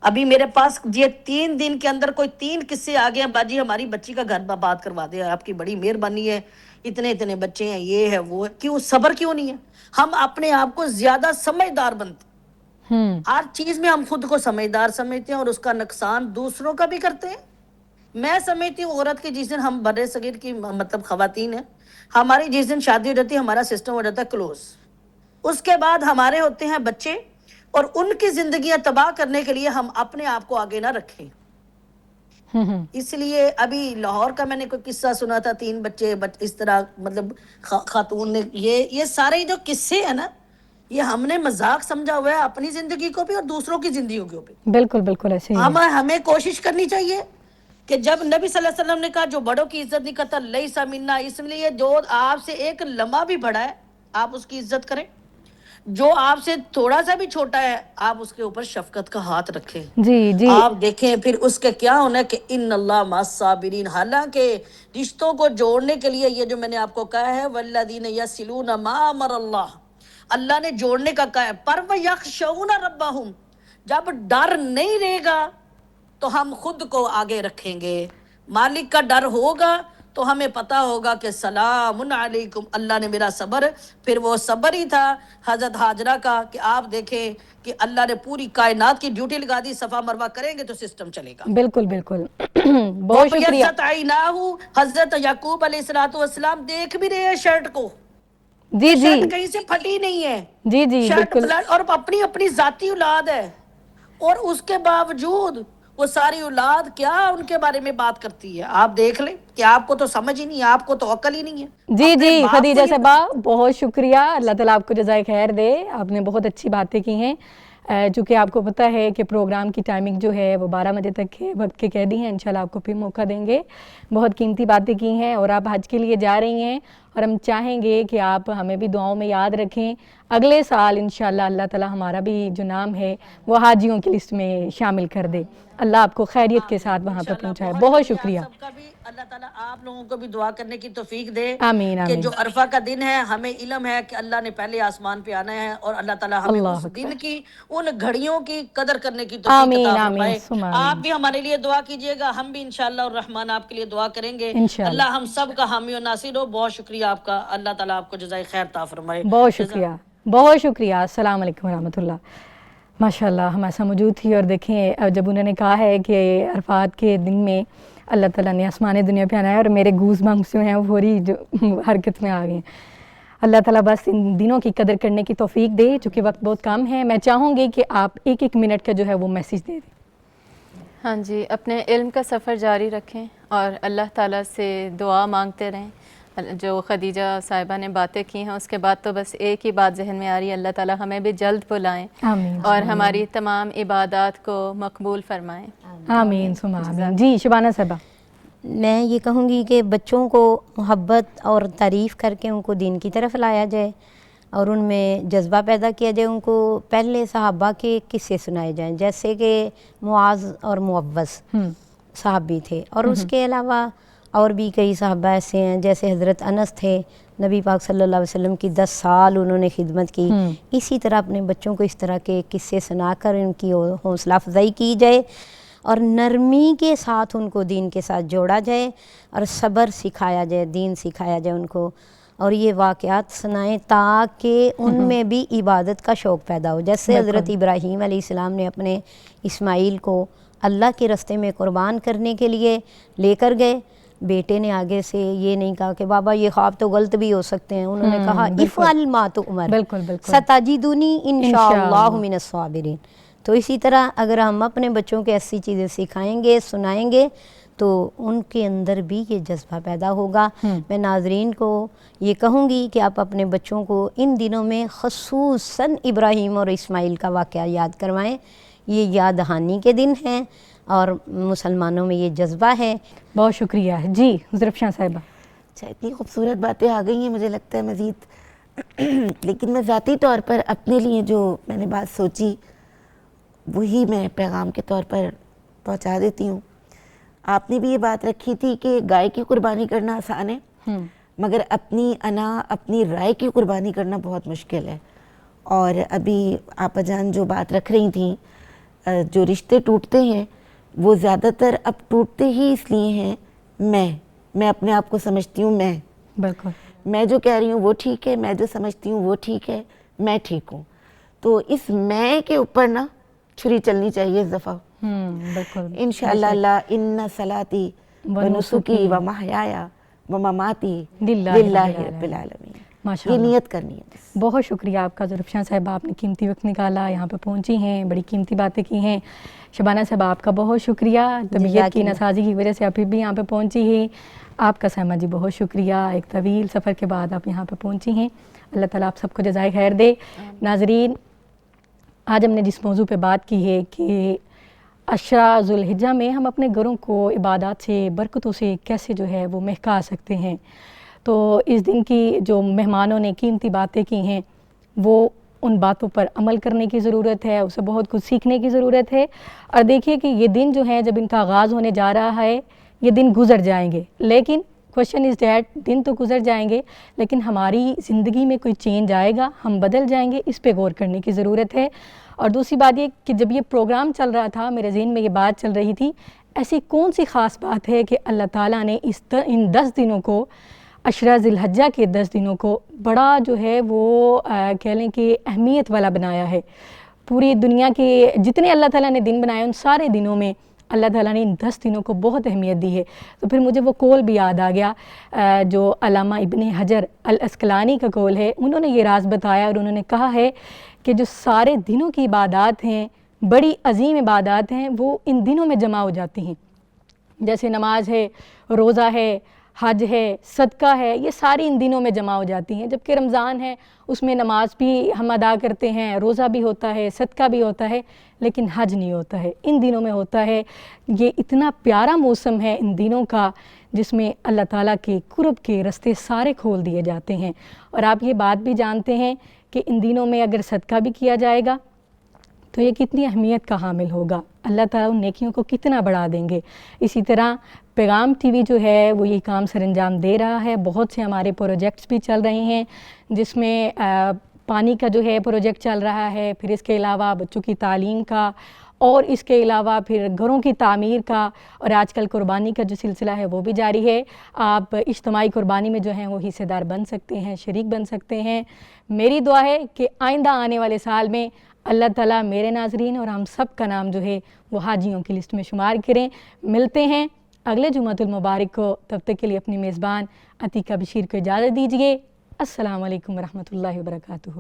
ابھی میرے پاس یہ 3 دن کے اندر کوئی 3 قصے آ گئے ہیں، باجی ہماری بچی کا گھر بات کروا دے، آپ کی بڑی مہربانی ہے، اتنے بچے ہیں، یہ ہے وہ ہے. کیوں صبر کیوں نہیں ہے؟ ہم اپنے آپ کو زیادہ سمجھدار بنتے. ہر چیز میں ہم خود کو سمجھدار سمجھتے ہیں اور اس کا نقصان دوسروں کا بھی کرتے ہیں. میں سمجھتی ہوں عورت کی جس دن ہم بر صغیر کی مطلب خواتین ہیں، ہماری جس دن شادی ہو جاتی ہے ہمارا سسٹم ہو جاتا ہے کلوز. اس کے بعد ہمارے ہوتے ہیں بچے، اور ان کی زندگیاں تباہ کرنے کے لیے ہم اپنے آپ کو آگے نہ رکھیں. اس لیے ابھی لاہور کا میں نے کوئی قصہ سنا تھا، 3 بچے اس طرح مطلب خاتون نے، یہ سارے جو قصے ہیں نا، یہ ہم نے مذاق سمجھا ہوا ہے اپنی زندگی کو بھی اور دوسروں کی زندگیوں کو بھی. بالکل بالکل ایسے ہی ہے. ہمیں کوشش کرنی چاہیے کہ جب نبی صلی اللہ علیہ وسلم نے کہا جو بڑوں کی عزت نہیں کرتا لیس منا، اس لیے جو آپ سے ایک لمحہ بھی بڑا ہے آپ اس کی عزت کریں، جو آپ سے تھوڑا سا بھی چھوٹا ہے آپ اس کے اوپر شفقت کا ہاتھ رکھیں. جی جی آپ دیکھیں پھر اس کے کیا ہونا ہے کہ ان اللہ مع الصابرین. حالانکہ رشتوں کو جوڑنے کے لیے یہ جو میں نے آپ کو کہا ہے والذین یصلون ما امر اللہ نے جوڑنے کا کہا ہے، پر ویخشون ربہم، جب ڈر نہیں رہے گا تو ہم خود کو آگے رکھیں گے. مالک کا ڈر ہوگا تو ہمیں پتا ہوگا کہ سلام علیکم، اللہ نے میرا صبر. پھر وہ صبر ہی تھا حضرت ہاجرہ کا کہ آپ دیکھیں کہ اللہ نے پوری کائنات کی ڈیوٹی لگا دی، صفا مروہ کریں گے تو سسٹم چلے گا. بالکل بالکل. بہت شکریہ. وَبَيَضَّتْ عَيْنَاهُ، حضرت یعقوب علیہ السلام دیکھ بھی رہے ہیں شرٹ کو، جی جی شرٹ کہیں سے پھٹی نہیں ہے، جی جی شرٹ بالکل. اور اپنی ذاتی اولاد ہے، اور اس کے باوجود وہ ساری اولاد کیا ان کے بارے میں بات کرتی ہے. آپ دیکھ لیں کہ آپ کو تو سمجھ ہی نہیں ہے، آپ کو تو عقل ہی نہیں ہے. جی اپنے جی باپ کو خدیجہ یہ صاحبہ بہت شکریہ، اللہ تعالیٰ آپ کو جزائے خیر دے. آپ نے بہت اچھی باتیں کی ہیں. چونکہ آپ کو پتہ ہے کہ پروگرام کی ٹائمنگ جو ہے وہ 12 بجے تک ہے، وقت کے قیدی ہیں. انشاءاللہ آپ کو پھر موقع دیں گے. بہت قیمتی باتیں کی ہیں اور آپ حج کے لیے جا رہی ہیں اور ہم چاہیں گے کہ آپ ہمیں بھی دعاؤں میں یاد رکھیں. اگلے سال انشاءاللہ اللہ تعالیٰ ہمارا بھی جو نام ہے وہ حاجیوں کی لسٹ میں شامل کر دے. اللہ آپ کو خیریت کے ساتھ وہاں پر پہنچائے. بہت شکریہ. سب کا بھی اللہ تعالیٰ آپ لوگوں کو بھی دعا کرنے کی توفیق دے آمین کہ آمین. جو عرفہ کا دن ہے ہمیں علم ہے کہ اللہ نے پہلے آسمان پہ آنا ہے، اور اللہ تعالیٰ ہمیں اللہ اس اکبر. دن کی ان گھڑیوں کی قدر کرنے کی توفیق آمین عطا آمین فرمائے. ثم آپ آمین. بھی ہمارے لیے دعا کیجئے گا، ہم بھی انشاءاللہ الرحمن آپ کے لیے دعا کریں گے. انشاءاللہ. اللہ ہم سب کا حامی و ناصر ہو. بہت شکریہ آپ کا، اللہ تعالیٰ آپ کو جزائے خیر عطا فرمائے. بہت شکریہ بہت شکریہ. السلام علیکم ورحمۃ اللہ. ماشاءاللہ ہم ایسا موجود تھی، اور دیکھیں جب انہوں نے کہا ہے کہ عرفات کے دن میں اللہ تعالیٰ نے آسمان دنیا پہ آنا ہے، اور میرے گوز بمپس جو ہیں وہ پوری جو حرکت میں آ گئے ہیں. اللہ تعالیٰ بس ان دنوں کی قدر کرنے کی توفیق دے. چونکہ وقت بہت کم ہے، میں چاہوں گی کہ آپ 1 منٹ کا جو ہے وہ میسیج دے دیں. ہاں جی، اپنے علم کا سفر جاری رکھیں اور اللہ تعالیٰ سے دعا مانگتے رہیں. جو خدیجہ صاحبہ نے باتیں کی ہیں اس کے بعد تو بس ایک ہی بات ذہن میں آ رہی ہے، اللہ تعالیٰ ہمیں بھی جلد بلائیں آمین اور ہماری تمام عبادات کو مقبول فرمائیں. آمین ثم آمین. جی شبانہ صاحبہ. میں یہ کہوں گی کہ بچوں کو محبت اور تعریف کر کے ان کو دین کی طرف لایا جائے اور ان میں جذبہ پیدا کیا جائے. ان کو پہلے صحابہ کے قصے سنائے جائیں، جیسے کہ معاذ اور معوذ صحابی تھے، اور اس کے علاوہ اور بھی کئی صحابہ ایسے ہیں جیسے حضرت انس تھے، نبی پاک صلی اللہ علیہ وسلم کی 10 سال انہوں نے خدمت کی. اسی طرح اپنے بچوں کو اس طرح کے قصے سنا کر ان کی حوصلہ افزائی کی جائے اور نرمی کے ساتھ ان کو دین کے ساتھ جوڑا جائے اور صبر سکھایا جائے، دین سکھایا جائے ان کو، اور یہ واقعات سنائیں تاکہ ان میں بھی عبادت کا شوق پیدا ہو. جیسے حضرت ابراہیم علیہ السلام نے اپنے اسماعیل کو اللہ کے راستے میں قربان کرنے کے لیے لے کر گئے. بیٹے نے آگے سے یہ نہیں کہا کہ بابا یہ خواب تو غلط بھی ہو سکتے ہیں، انہوں نے کہا افعل ما تؤمر ستجدنی انشاءاللہ من الصابرین. تو اسی طرح اگر ہم اپنے بچوں کے ایسی چیزیں سکھائیں گے، سنائیں گے تو ان کے اندر بھی یہ جذبہ پیدا ہوگا. میں ناظرین کو یہ کہوں گی کہ آپ اپنے بچوں کو ان دنوں میں خصوصاً ابراہیم اور اسماعیل کا واقعہ یاد کروائیں. یہ یاد دہانی کے دن ہیں اور مسلمانوں میں یہ جذبہ ہے. بہت شکریہ. جی زرفشاں صاحبہ. اچھا، اتنی خوبصورت باتیں آ گئی ہیں، مجھے لگتا ہے مزید لیکن میں ذاتی طور پر اپنے لیے جو میں نے بات سوچی وہی میں پیغام کے طور پر پہنچا دیتی ہوں. آپ نے بھی یہ بات رکھی تھی کہ گائے کی قربانی کرنا آسان ہے، مگر اپنی انا، اپنی رائے کی قربانی کرنا بہت مشکل ہے. اور ابھی آپا جان جو بات رکھ رہی تھیں، جو رشتے ٹوٹتے ہیں وہ زیادہ تر اب ٹوٹتے ہی اس لیے ہیں میں اپنے آپ کو سمجھتی ہوں میں جو کہہ رہی ہوں وہ ٹھیک ہے، میں جو سمجھتی ہوں وہ ٹھیک ہے، میں ٹھیک ہوں. تو اس میں کے اوپر نا چھری چلنی چاہیے اس دفعہ. بالکل انشاءاللہ اللہ ان صلاتی و نسکی و محیایا و مماتی للہ رب العالمین. ماشاء یہ اللہ. نیت کرنی ہے. بہت شکریہ آپ کا زرفشاں صاحبہ, آپ نے قیمتی وقت نکالا, یہاں پہ پہنچی ہیں, بڑی قیمتی باتیں کی ہیں. شبانہ صاحبہ آپ کا بہت شکریہ, طبیعت کی ناسازی کی وجہ سے آپ بھی یہاں پہ پہنچی ہیں. آپ کا سہمہ جی بہت شکریہ, ایک طویل سفر کے بعد آپ یہاں پہ پہنچی ہیں. اللہ تعالیٰ آپ سب کو جزائے خیر دے. ناظرین, آج ہم نے جس موضوع پہ بات کی ہے کہ عشرہ ذوالحجہ میں ہم اپنے گھروں کو عبادات سے, برکتوں سے کیسے جو ہے وہ مہکا سکتے ہیں. تو اس دن کی جو مہمانوں نے قیمتی باتیں کی ہیں وہ ان باتوں پر عمل کرنے کی ضرورت ہے, اسے بہت کچھ سیکھنے کی ضرورت ہے. اور دیکھیے کہ یہ دن جو ہے جب ان کا آغاز ہونے جا رہا ہے, یہ دن گزر جائیں گے, لیکن کوشچن از دیٹ دن تو گزر جائیں گے لیکن ہماری زندگی میں کوئی چینج آئے گا, ہم بدل جائیں گے, اس پہ غور کرنے کی ضرورت ہے. اور دوسری بات یہ کہ جب یہ پروگرام چل رہا تھا میرے ذہن میں یہ بات چل رہی تھی, ایسی کون سی خاص بات ہے کہ اللہ تعالیٰ نے ان 10 دنوں کو, عشرہ ذی الحجہ کے 10 دنوں کو بڑا جو ہے وہ کہہ لیں کہ اہمیت والا بنایا ہے. پوری دنیا کے جتنے اللہ تعالیٰ نے دن بنائے ان سارے دنوں میں اللہ تعالیٰ نے ان 10 دنوں کو بہت اہمیت دی ہے. تو پھر مجھے وہ قول بھی یاد آ گیا جو علامہ ابن حجر العسقلانی کا قول ہے. انہوں نے یہ راز بتایا اور انہوں نے کہا ہے کہ جو سارے دنوں کی عبادات ہیں, بڑی عظیم عبادات ہیں, وہ ان دنوں میں جمع ہو جاتی ہیں. جیسے نماز ہے, روزہ ہے, حج ہے, صدقہ ہے, یہ ساری ان دنوں میں جمع ہو جاتی ہیں. جبکہ رمضان ہے اس میں نماز بھی ہم ادا کرتے ہیں, روزہ بھی ہوتا ہے, صدقہ بھی ہوتا ہے, لیکن حج نہیں ہوتا ہے, ان دنوں میں ہوتا ہے. یہ اتنا پیارا موسم ہے ان دنوں کا جس میں اللہ تعالیٰ کے قرب کے رستے سارے کھول دیے جاتے ہیں. اور آپ یہ بات بھی جانتے ہیں کہ ان دنوں میں اگر صدقہ بھی کیا جائے گا تو یہ کتنی اہمیت کا حامل ہوگا, اللہ تعالیٰ ان نیکیوں کو کتنا بڑھا دیں گے. اسی طرح پیغام ٹی وی جو ہے وہ یہ کام سر انجام دے رہا ہے. بہت سے ہمارے پروجیکٹس بھی چل رہے ہیں جس میں پانی کا جو ہے پروجیکٹ چل رہا ہے, پھر اس کے علاوہ بچوں کی تعلیم کا, اور اس کے علاوہ پھر گھروں کی تعمیر کا, اور آج کل قربانی کا جو سلسلہ ہے وہ بھی جاری ہے. آپ اجتماعی قربانی میں جو ہیں وہ حصے دار بن سکتے ہیں, شریک بن سکتے ہیں. میری دعا ہے کہ آئندہ آنے والے سال میں اللہ تعالیٰ میرے ناظرین اور ہم سب کا نام جو ہے وہ حاجیوں کی لسٹ میں شمار کریں. ملتے ہیں اگلے جمعۃ المبارک کو, تب تک کے لیے اپنی میزبان عتیقہ بشیر کو اجازت دیجیے. السلام علیکم ورحمۃ اللہ وبرکاتہ.